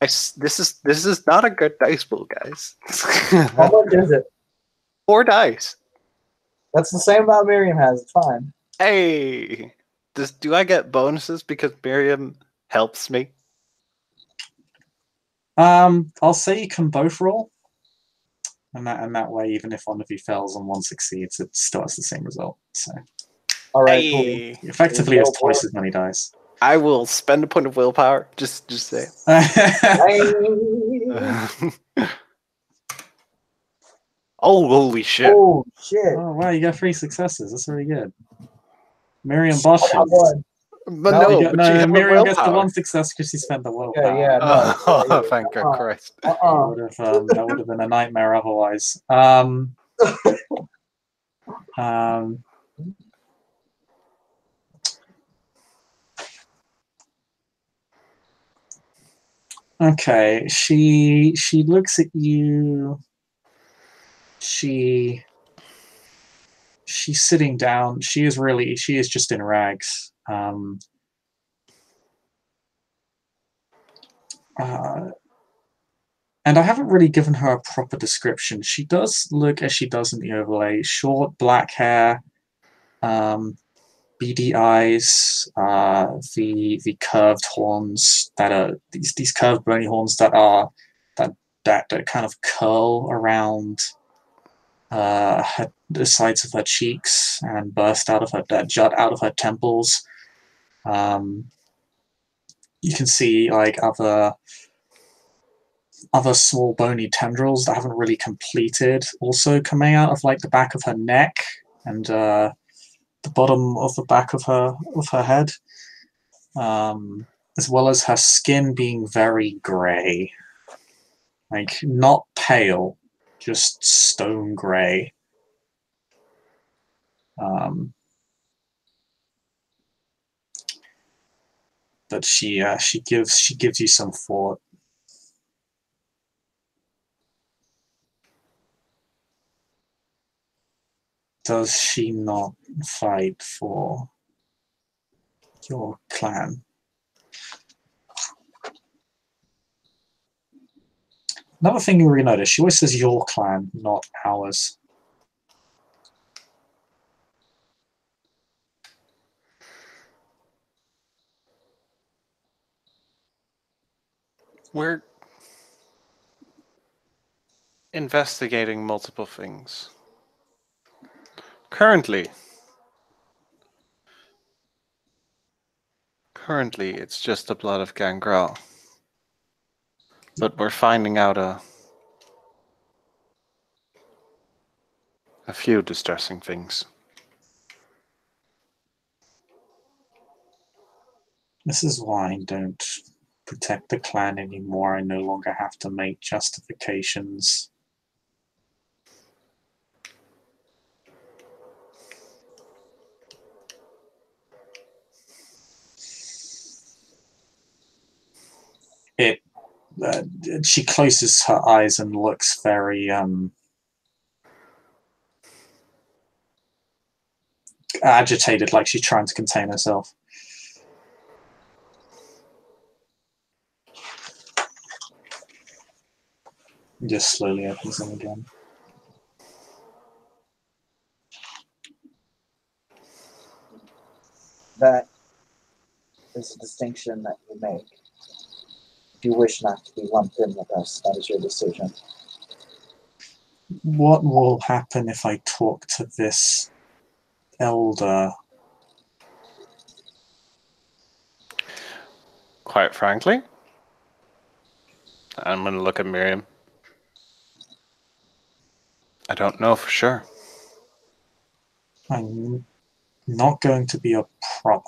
This is not a good dice pool, guys. How much is it? 4 dice. That's the same amount Miriam has. It's fine. Hey, do I get bonuses because Miriam helps me? I'll say you can both roll, and that way, even if one of you fails and one succeeds, it still has the same result. So All right, Hey. effectively, it's twice as many dice. I will spend a point of willpower. Just say. cool. Oh, holy shit! Oh shit! Oh wow, you got 3 successes. That's really good. Miriam I Bosch. won. But No, no, but she had Miriam gets the willpower. 1 success because she spent the willpower. Okay, yeah, no. Oh, thank God Christ! That would have been a nightmare otherwise. Okay, she looks at you. She's sitting down. She is just in rags. And I haven't really given her a proper description. She does look as she does in the overlay: short black hair, beady eyes, the curved horns that are these curved bony horns that kind of curl around the sides of her cheeks and burst out of her that jut out of her temples. You can see like other small bony tendrils that haven't really completed also coming out of like the back of her neck and the bottom of the back of her head, as well as her skin being very grey, like not pale, just stone grey. But she gives you some thought. Does she not fight for your clan? Another thing you really notice, she always says your clan, not ours. We're investigating multiple things. Currently, it's just the blood of Gangrel. But we're finding out a few distressing things. This is why I don't protect the clan anymore. I no longer have to make justifications. she closes her eyes and looks very agitated, like she's trying to contain herself. Just slowly opens them again. That is a distinction that you make. If you wish not to be lumped in with us, that is your decision. What will happen if I talk to this elder? Quite frankly, I'm going to look at Miriam. I don't know for sure. I'm not going to be a prop.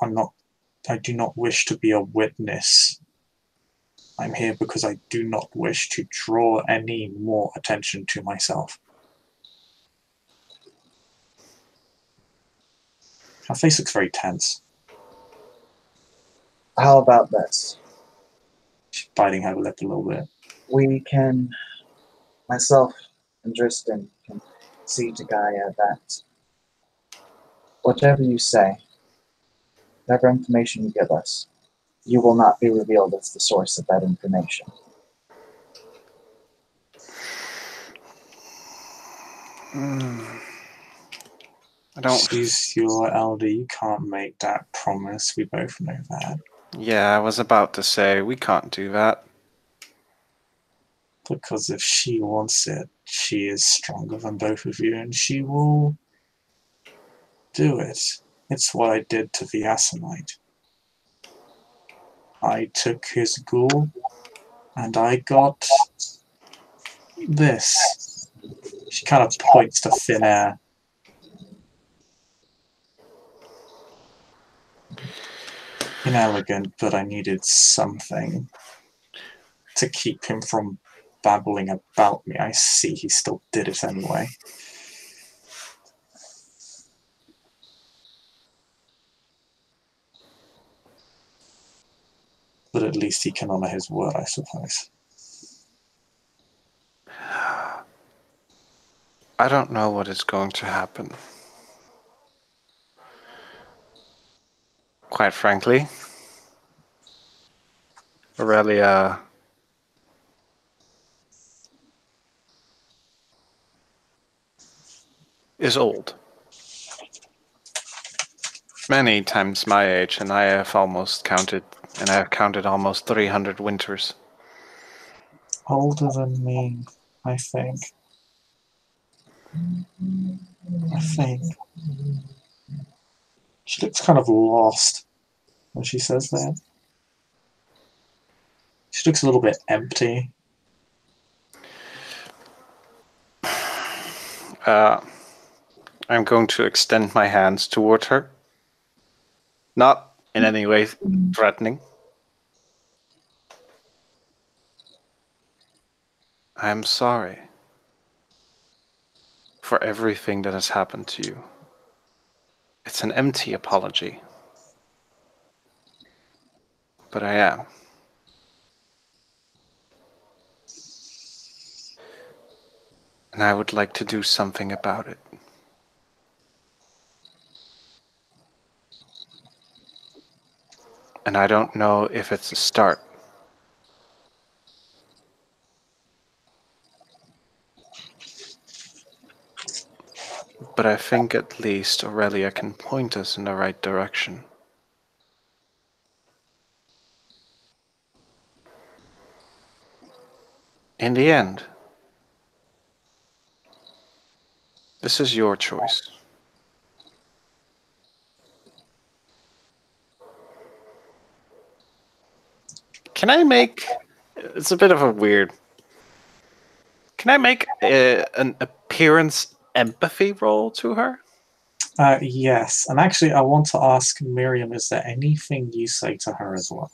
I do not wish to be a witness. I'm here because I do not wish to draw any more attention to myself. Her face looks very tense. How about this? She's biting her lip a little bit. We can, myself and Drystan, can see to Gaia that whatever you say, whatever information you give us, you will not be revealed as the source of that information. I don't. She's your elder. You can't make that promise. We both know that. Yeah, I was about to say we can't do that. Because if she wants it, she is stronger than both of you, and she will do it. It's what I did to the Asimite. I took his ghoul, and I got this. She kind of points to thin air. Inelegant, but I needed something to keep him from babbling about me. I see he still did it anyway. But at least he can honor his word, I suppose. I don't know what is going to happen. Quite frankly, Aurelia is old. Many times my age, and I have counted almost 300 winters. Older than me, I think. She looks kind of lost when she says that. She looks a little bit empty. I'm going to extend my hands toward her. Not in any way threatening. I'm sorry for everything that has happened to you. It's an empty apology. But I am. And I would like to do something about it. And I don't know if it's a start. But I think at least Aurelia can point us in the right direction. In the end, this is your choice. Can I make... It's a bit of a weird... Can I make an appearance empathy roll to her? Yes, and actually I want to ask Miriam, is there anything you say to her as well?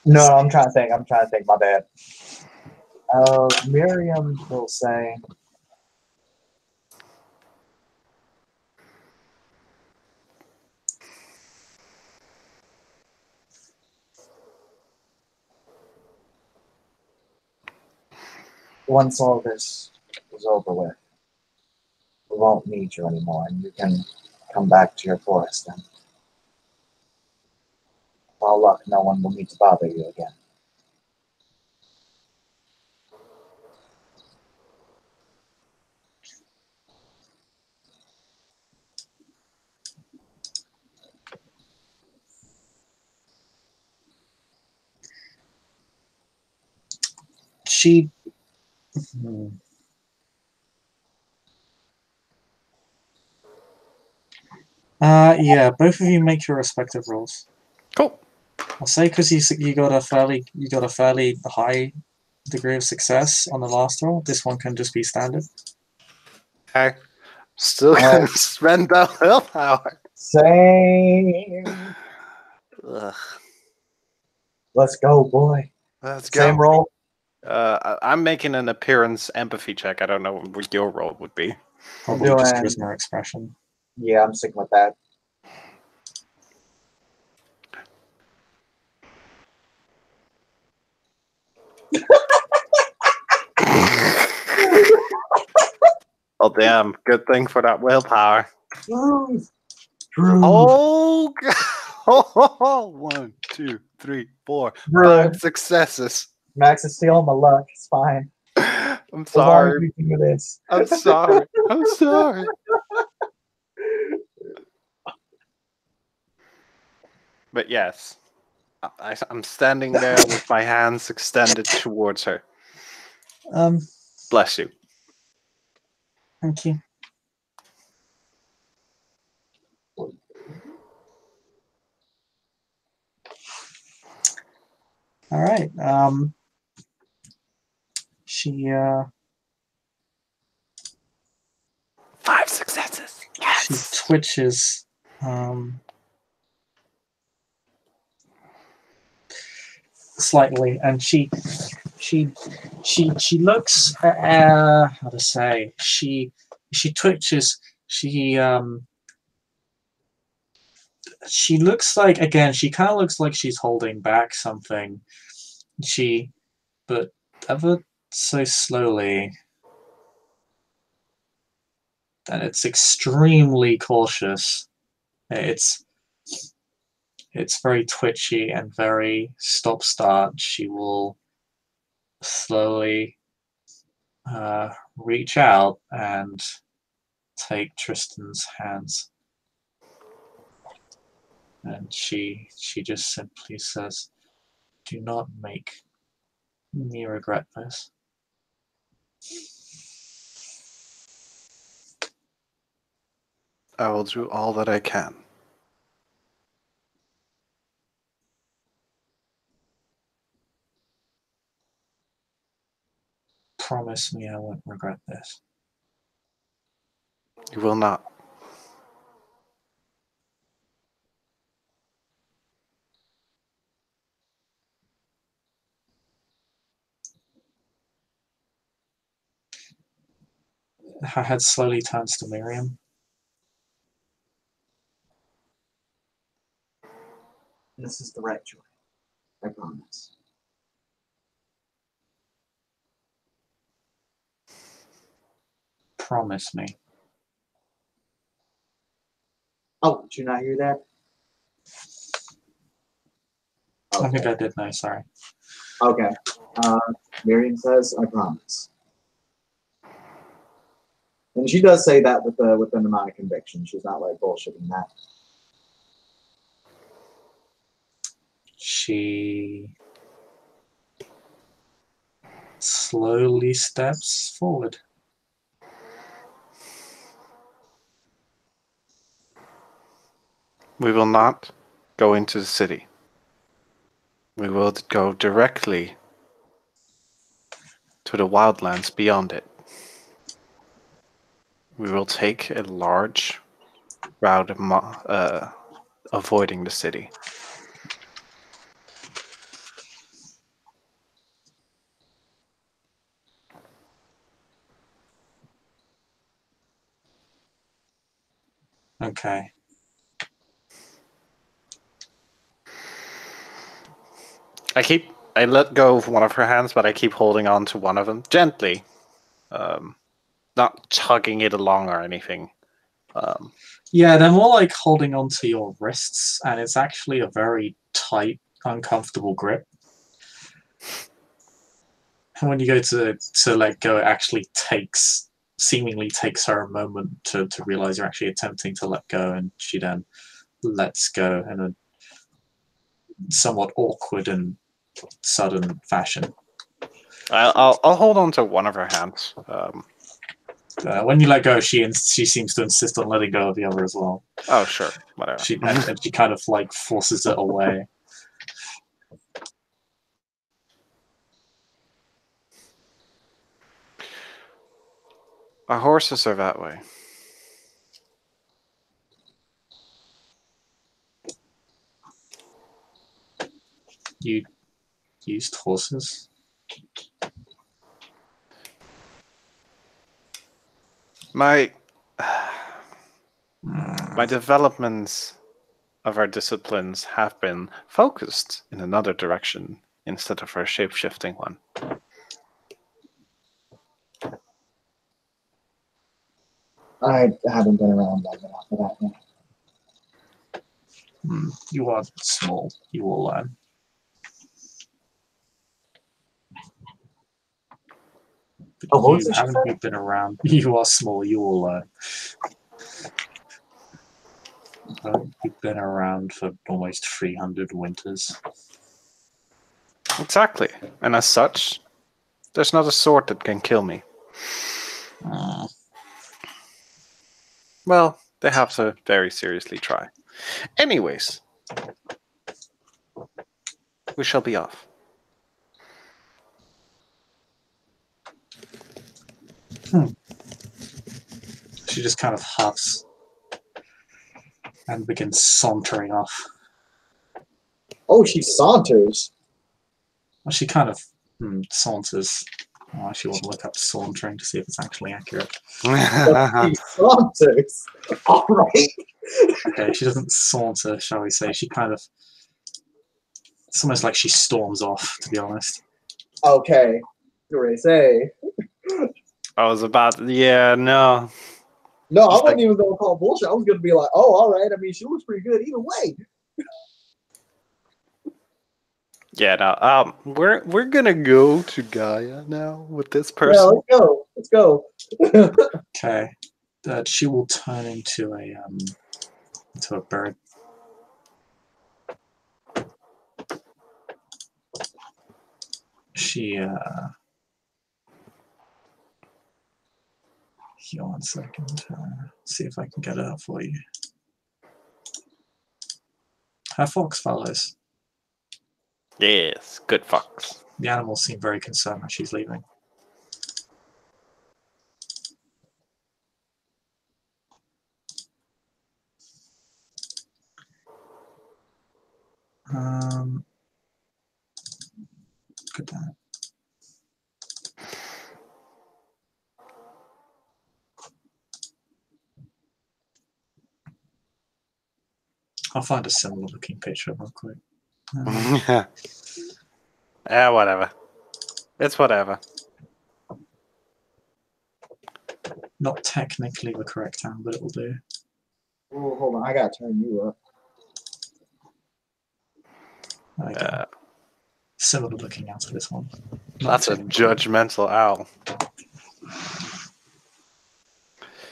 No, I'm trying to think. My bad. Miriam will say, once all this is over with, we won't need you anymore, and you can come back to your forest. And with all luck, no one will need to bother you again. She. Yeah, both of you make your respective rolls. Cool. I'll say because you got a fairly high degree of success on the last roll. This one can just be standard. Okay. Still gonna spend that willpower. Same. Ugh. Let's go, boy. Let's Same go. roll. I'm making an appearance empathy check. I don't know what your roll would be. Probably just doing- charisma expression. Yeah, I'm sticking with that. Oh damn! Good thing for that willpower. Truth. Oh, God. 1, 2, 3, 4, Rude. 5 successes. Max is stealing my luck. It's fine. I'm As long as sorry. we can do this. I'm sorry. I'm sorry. But yes, I'm standing there with my hands extended towards her. Bless you. Thank you. All right. She 5 successes. she twitches. Slightly, and she looks. How to say? She twitches. She looks like, again. She kind of looks like she's holding back something. But ever so slowly, and it's extremely cautious. It's very twitchy and very stop-start. She will slowly reach out and take Tristan's hands. And she just simply says, "Do not make me regret this." I will do all that I can. Promise me I won't regret this. You will not. Her head slowly turns to Miriam. This is the right choice. I promise. Promise me. Oh, did you not hear that? I think I did know, sorry. Okay. Miriam says, "I promise." And she does say that with an amount of conviction. She's not like bullshitting that. She slowly steps forward. We will not go into the city. We will go directly to the wildlands beyond it. We will take a large route avoiding the city. Okay. I keep I let go of one of her hands, but I keep holding on to one of them gently, not tugging it along or anything. Yeah, they're more like holding onto your wrists, and it's actually a very tight, uncomfortable grip. And when you go to let go, it actually seemingly takes her a moment to realize you're actually attempting to let go, and she then lets go in a somewhat awkward and sudden fashion. I'll hold on to one of her hands. When you let go, she seems to insist on letting go of the other as well. Oh, sure, whatever. And she kind of like forces it away. Our horses are that way. You used horses? My developments of our disciplines have been focused in another direction instead of our shape-shifting one. I haven't been around long enough for that yet. You are small. You will learn. Oh, what You haven't been around. You are small. You will learn. You've been around for almost 300 winters. Exactly. And as such, there's not a sword that can kill me. Well, they have to very seriously try. Anyways, we shall be off. She just kind of huffs and begins sauntering off. Oh, she saunters. Well, she kind of saunters. I actually want to look up sauntering to see if it's actually accurate. She saunters. All right. Okay, she doesn't saunter, shall we say. She kind of... It's almost like she storms off, to be honest. Okay. Great say. I was about to, yeah, no. No, I Just wasn't even going to call bullshit. I was going to be like, oh, all right. I mean, she looks pretty good either way. Yeah, no. We're gonna go to Gaia now with this Yeah, person. let's go. Let's go. Okay. She will turn into a bird. She here, 1 second. See if I can get it up for you. Her fox follows. Yes, good fox. The animals seem very concerned that she's leaving. Good that. I'll find a similar looking picture real quick. Yeah, whatever. It's whatever. Not technically the correct hand, but it will do. Oh, hold on. I got to turn you up. There we go. Similar looking out to this one. That's a judgmental owl.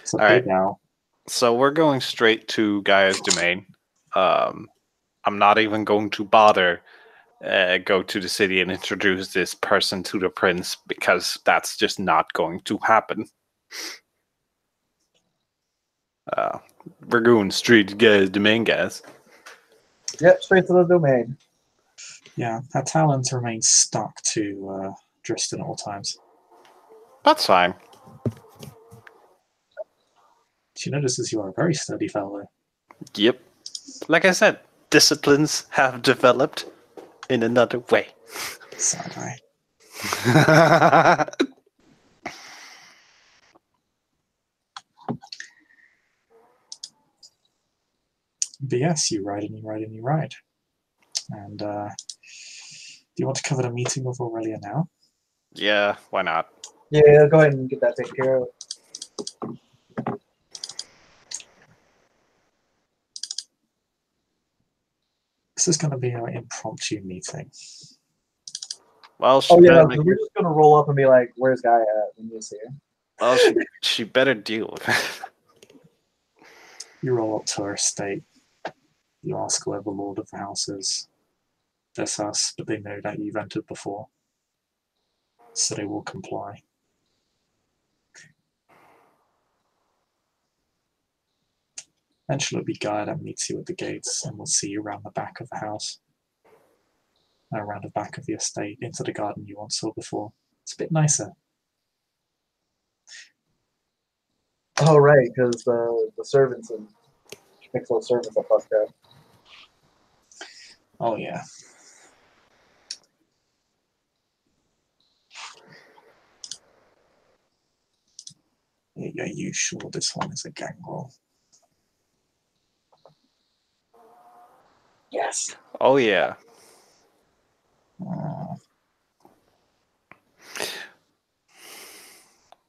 It's a All big right. owl. So we're going straight to Gaia's domain. I'm not even going to bother go to the city and introduce this person to the prince because that's just not going to happen. We're going straight to Gaia's domain, guys. Yep, straight to the domain. Yeah, her talons remain stuck to Drystan at all times. That's fine. She notices you are a very sturdy fellow. Yep. Like I said, disciplines have developed in another way. Side eye. But yes, you ride and you ride and you ride. And you want to cover the meeting with Aurelia now? Yeah, why not? Yeah, go ahead and get that taken care of. This is going to be our impromptu meeting. Well, she Oh yeah, better, we're just gonna roll up and be like, "Where's Guy at?" when you see her. well, she better deal with it. You roll up to her estate. You ask where the lord of the house is. They're sus, but they know that you've entered before, so they will comply. Eventually it'll be Guy that meets you at the gates, and we'll see you around the back of the house. Around the back of the estate, into the garden you once saw before. It's a bit nicer. Oh right, because the servants and mixed those servants are fucked up. Oh yeah. Are you sure this one is a gang roll? Yes. Oh yeah.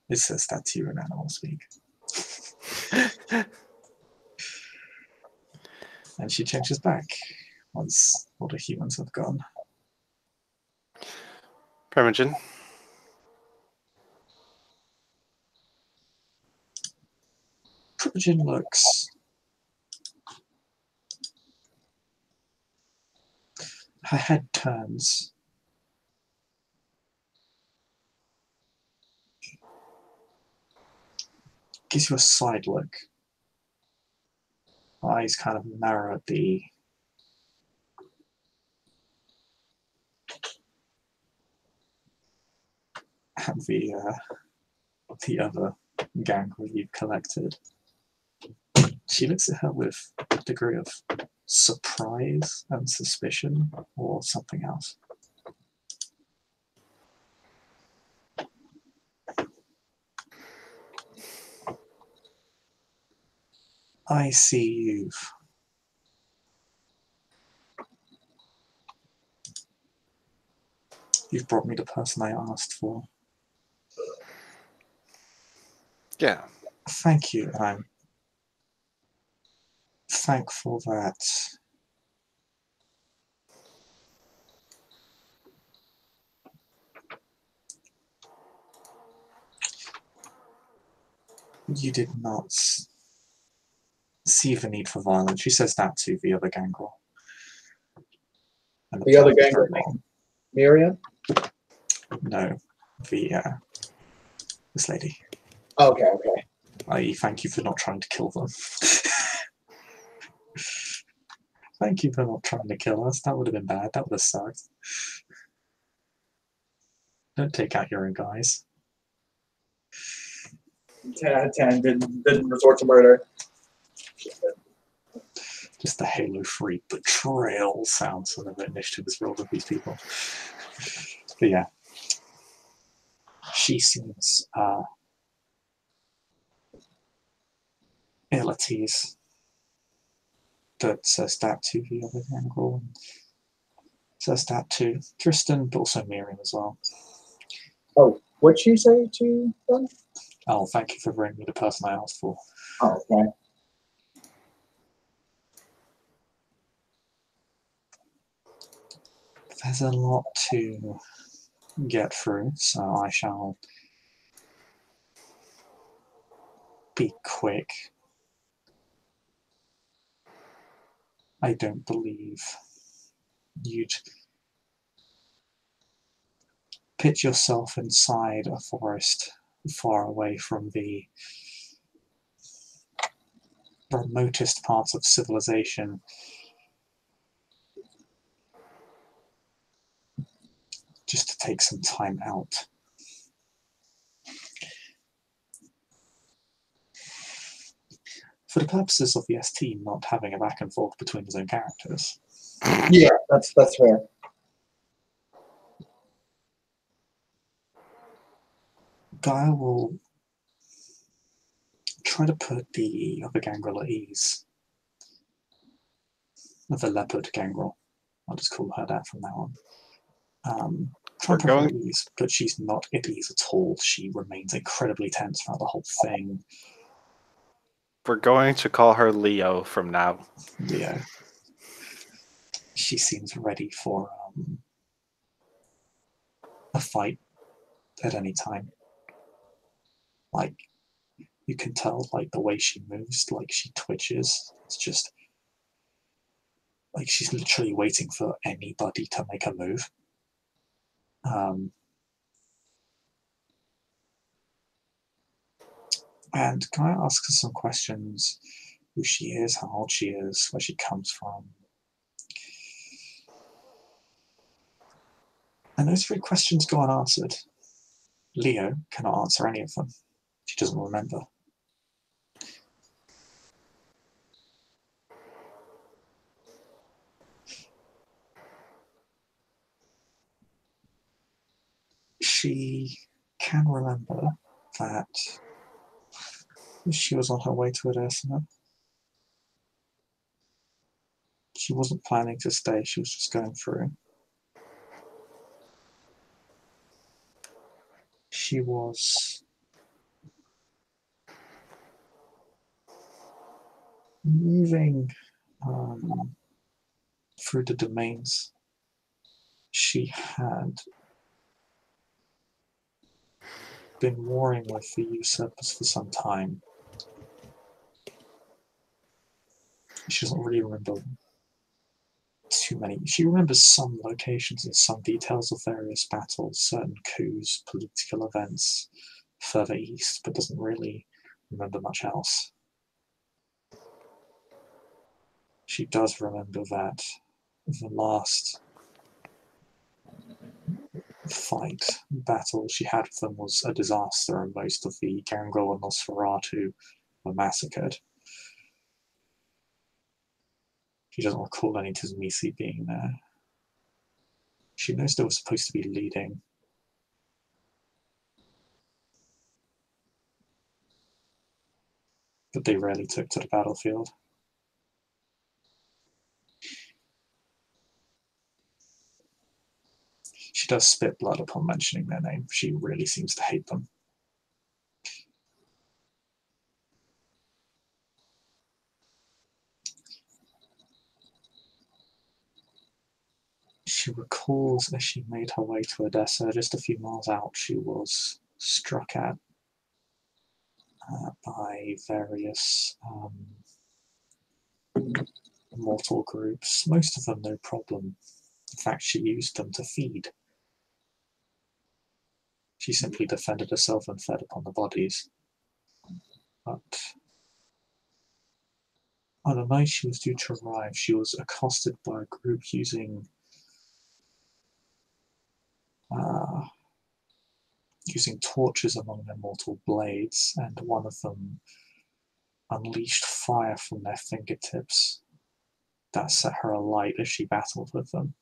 It says that to you in animal speak. And she changes back once all the humans have gone. Primogen. Primogen looks. Her head turns. Gives you a side look. Eyes kind of narrow at the other gang you've collected. She looks at her with a degree of surprise and suspicion, or something else. I see you've brought me the person I asked for. Yeah. Thank you. I'm thankful that you did not see the need for violence. She says that to the other gangrel. The other gangrel name? Miriam? No, this lady. Okay, okay. I thank you for not trying to kill them. Thank you for not trying to kill us. That would have been bad. That would have sucked. Don't take out your own guys. 10 out of 10 didn't resort to murder. Just the Halo 3 betrayal sounds when the initiative is rolled with these people. But yeah. She seems ill at ease. But says that to the other gangrel. Says that to Drystan, but also Miriam as well. Oh, what'd she say to them? Oh, thank you for bringing me the person I asked for. Oh, okay. There's a lot to get through, so I shall be quick. I don't believe you'd pit yourself inside a forest far away from the remotest parts of civilization just to take some time out. For the purposes of the ST not having a back and forth between his own characters. Yeah, that's fair. Guy will try to put the other gangrel at ease. The leopard gangrel. I'll just call her that from now on. Trying to put her at ease, but she's not at ease at all. She remains incredibly tense throughout the whole thing. We're going to call her Leo from now. Leo. She seems ready for a fight at any time. Like, you can tell, like, the way she moves, like, she twitches. It's just, like, she's literally waiting for anybody to make a move. And can I ask her some questions? Who she is, how old she is, where she comes from? And those 3 questions go unanswered. Leo cannot answer any of them. She doesn't remember. She can remember that she was on her way to Edessa. She wasn't planning to stay, she was just going through. She was moving through the domains. She had been warring with the usurpers for some time. She doesn't really remember too many. She remembers some locations and some details of various battles, certain coups, political events further east, but doesn't really remember much else. She does remember that the last battle she had with them was a disaster, and most of the Gangrel and Nosferatu were massacred. She doesn't recall any Tizmisi being there. She knows they were supposed to be leading. But they rarely took to the battlefield. She does spit blood upon mentioning their name. She really seems to hate them. She recalls as she made her way to Edessa, just a few miles out, she was struck at by various mortal groups, most of them no problem. In fact, she used them to feed. She simply defended herself and fed upon the bodies. But on the night she was due to arrive, she was accosted by a group using torches among their mortal blades, and one of them unleashed fire from their fingertips that set her alight as she battled with them.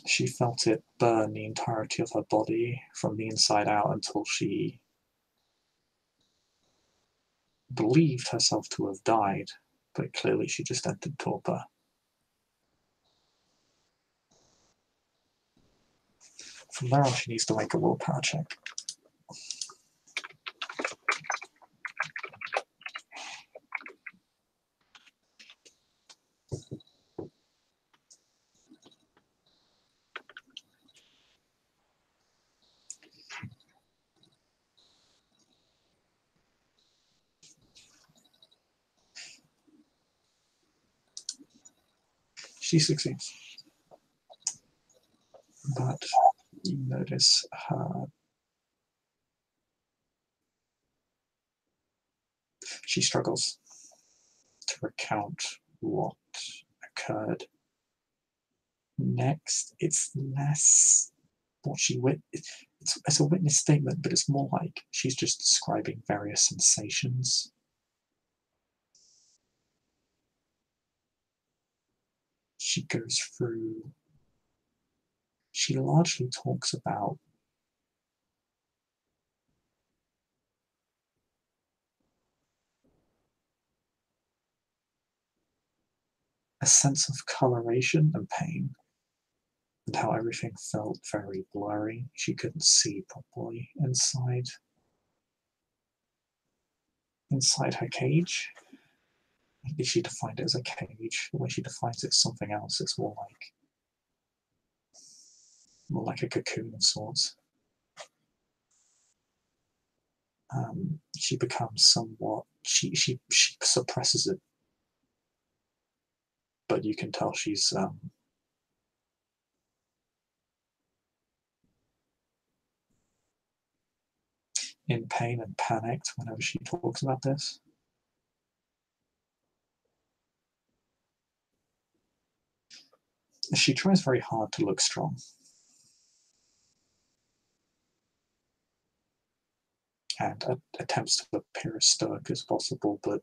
She felt it burn the entirety of her body from the inside out until she believed herself to have died, but clearly she just entered torpor. From there on, she needs to make a willpower check. She succeeds. But you notice her. She struggles to recount what occurred. Next, it's less what she witnessed. It's a witness statement, but it's more like she's just describing various sensations. She goes through. She largely talks about a sense of coloration and pain, and how everything felt very blurry. She couldn't see properly inside her cage. Maybe she defined it as a cage. The way she defines it is something else. It's more like a cocoon of sorts. She becomes somewhat. She suppresses it, but you can tell she's in pain and panicked whenever she talks about this. She tries very hard to look strong. And attempts to appear as stoic as possible, but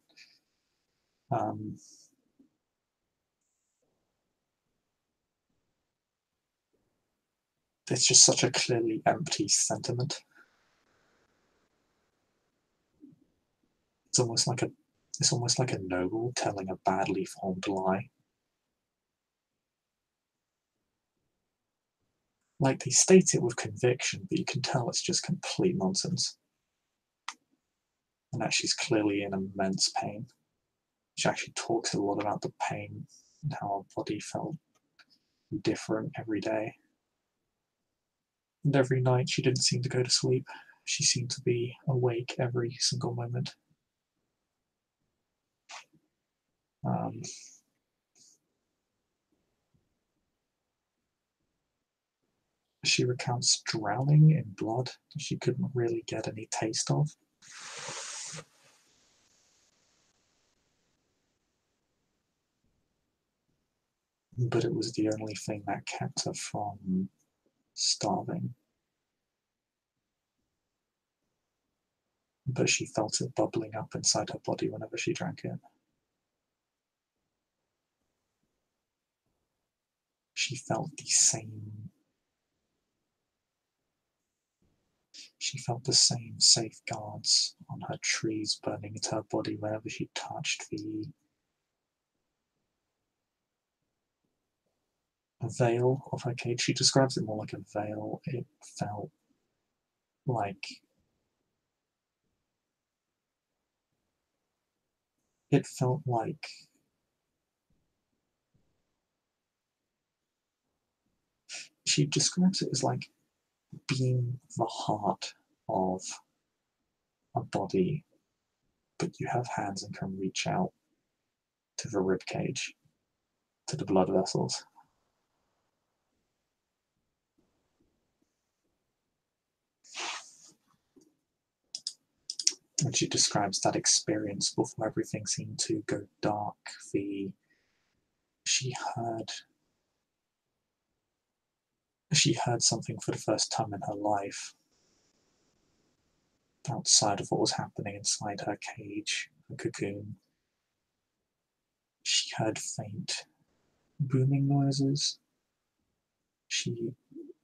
it's just such a clearly empty sentiment. It's almost like a noble telling a badly formed lie. Like, they state it with conviction, but you can tell it's just complete nonsense. And that she's clearly in immense pain. She actually talks a lot about the pain and how her body felt different every day. And every night she didn't seem to go to sleep. She seemed to be awake every single moment. She recounts drowning in blood that she couldn't really get any taste of. But it was the only thing that kept her from starving. But she felt it bubbling up inside her body whenever she drank it. She felt the same safeguards on her trees burning into her body whenever she touched the veil of her cage. She describes it more like a veil. It felt like she describes it as like being the heart of a body, but you have hands and can reach out to the rib cage, to the blood vessels. And she describes that experience before everything seemed to go dark. She heard something for the first time in her life outside of what was happening inside her cage, her cocoon. She heard faint booming noises. She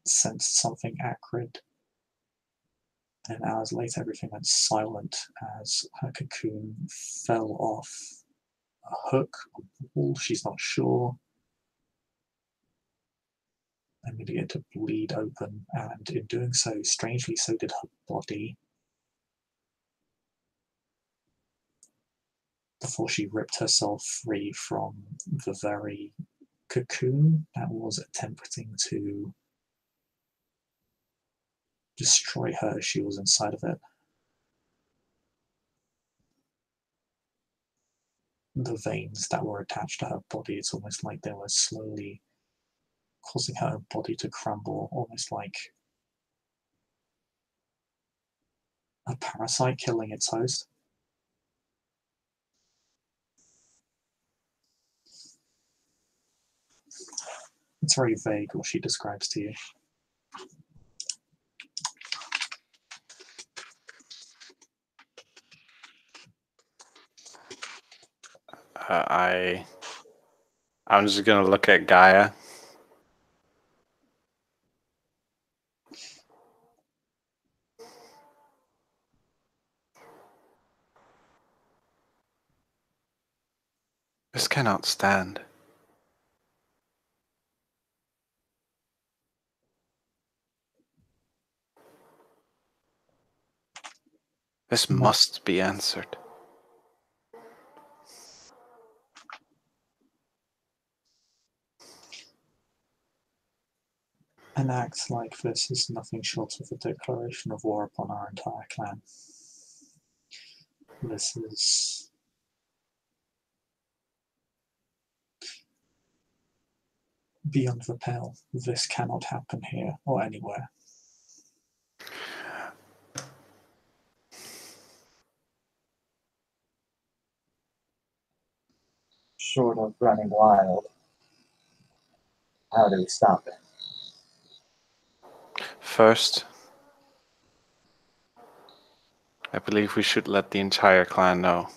sensed something acrid. And hours later, everything went silent as her cocoon fell off a hook on the wall. She's not sure. And it began to bleed open, and in doing so, strangely, so did her body. Before she ripped herself free from the very cocoon that was attempting to destroy her as she was inside of it. The veins that were attached to her body, it's almost like they were slowly causing her body to crumble, almost like a parasite killing its host. It's very vague what she describes to you. I'm just gonna look at Gaia. This cannot stand. This must be answered. An act like this is nothing short of a declaration of war upon our entire clan. This is beyond the pale. This cannot happen here or anywhere. Short of running wild, how do we stop it? First, I believe we should let the entire clan know.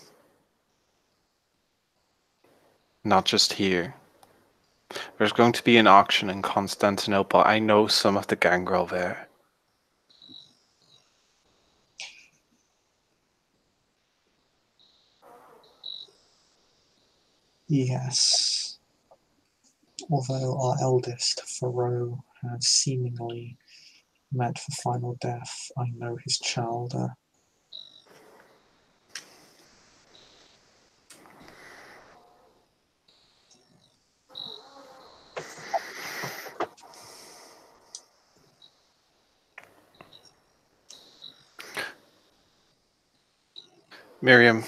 Not just here. There's going to be an auction in Constantinople. I know some of the gangrel there. Yes. Although our eldest, Pharaoh, has seemingly met the final death, I know his child. Miriam,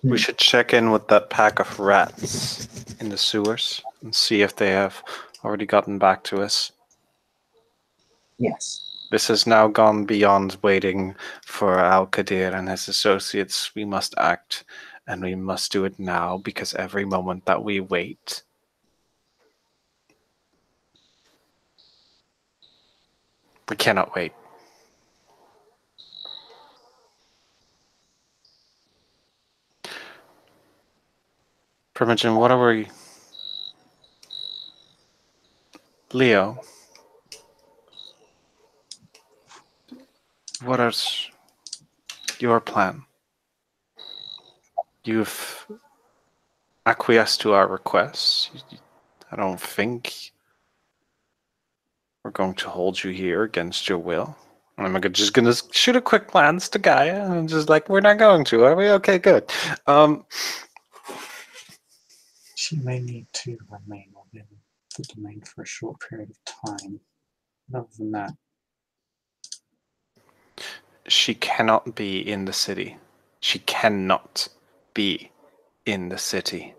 we should check in with that pack of rats in the sewers and see if they have already gotten back to us. Yes. This has now gone beyond waiting for Al-Qadir and his associates. We must act, and we must do it now, because every moment that we wait, we cannot wait. Primogen, what are we... Leo, what is your plan? You've acquiesced to our requests. I don't think we're going to hold you here against your will. I'm just gonna shoot a quick glance to Gaia and just like, we're not going to, are we? Okay, good. She may need to remain within the domain for a short period of time. Other than that, she cannot be in the city. She cannot be in the city.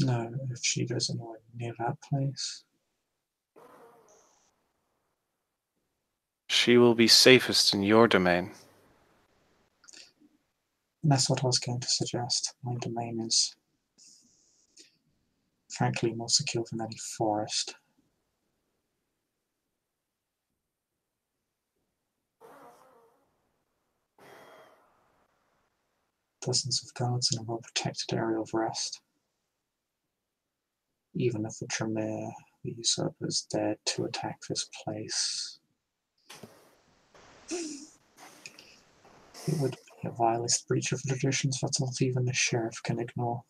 no, if she goes anywhere near that place, She will be safest in your domain. and that's what I was going to suggest. My domain is frankly more secure than any forest. Dozens of guards in a well-protected area of rest. Even if the Tremere, the usurpers, dared to attack this place, it would be a vilest breach of traditions that not even the sheriff can ignore.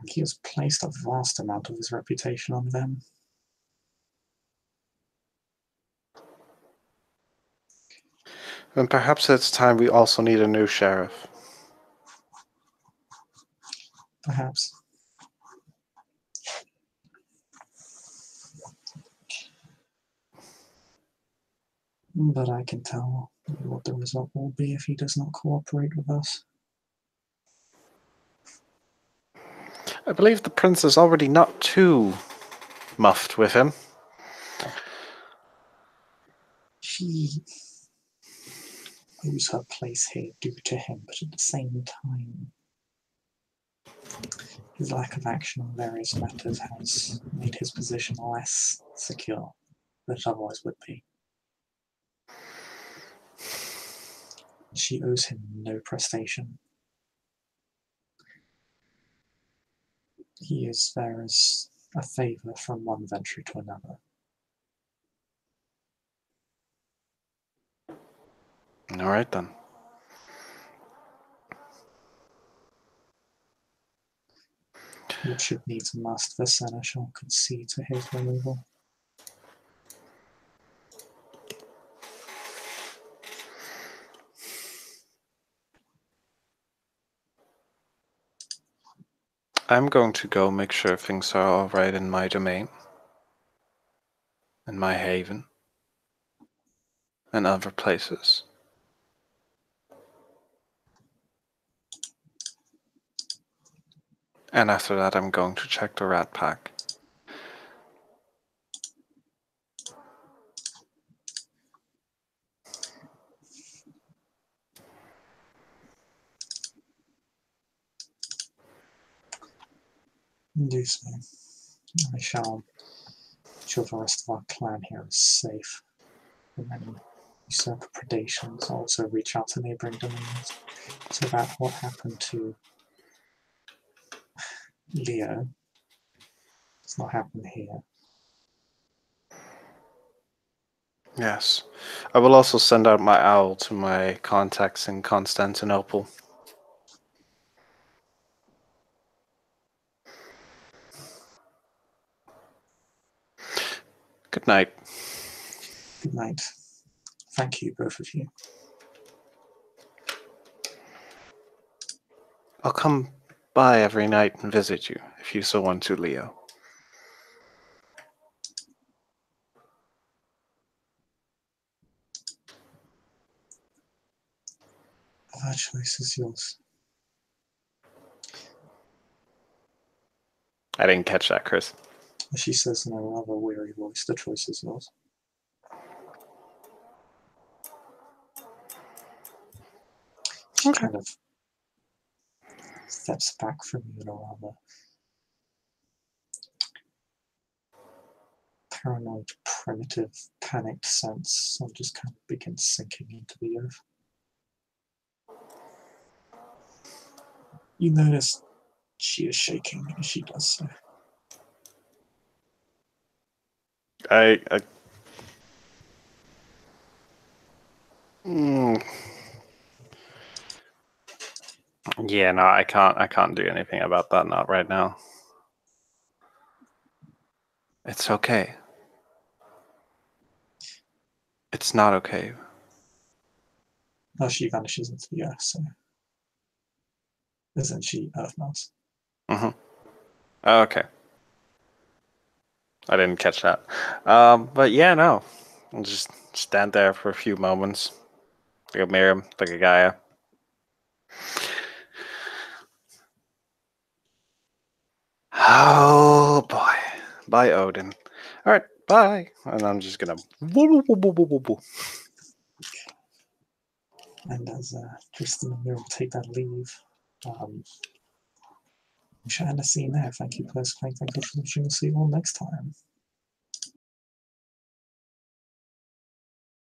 He has placed a vast amount of his reputation on them. And perhaps it's time we also need a new sheriff. Perhaps. But I can tell you what the result will be if he does not cooperate with us. I believe the prince is already not too muffed with him. She owes her place here due to him, but at the same time, his lack of action on various matters has made his position less secure than it otherwise would be. She owes him no prestation. He is there as a favour from one venture to another. All right, then. What should needs must, the seneschal could see to his removal. I'm going to go make sure things are all right in my domain, in my haven, and other places. And after that, I'm going to check the rat pack. Do so. I shall ensure the rest of our clan here is safe from any usurper predations. I'll also reach out to neighbouring domains so that what happened to Leo does not happen here. Yes. I will also send out my owl to my contacts in Constantinople. Good night. Good night. Thank you, both of you. I'll come by every night and visit you, if you so want to, Leo. The choice is yours. I didn't catch that, Chris. She says in a rather weary voice, the choice is yours. She Okay. kind of steps back from you in a rather paranoid, primitive, panicked sense, and just kind of begins sinking into the earth. You notice she is shaking as she does so. Yeah, no, I can't do anything about that, not right now. It's okay. It's not okay. Oh, she vanishes into the earth, so isn't she Earth Mouse? Mm-hmm. Okay. I didn't catch that. But yeah, no. I'll just stand there for a few moments. Like a Miriam, like a Gaia. Oh boy. Bye, Odin. Alright, bye. And I'm just gonna And as Tristan and Miriam take that leave, we shall end the scene there. Thank you for listening. Thank you for watching. See you all next time.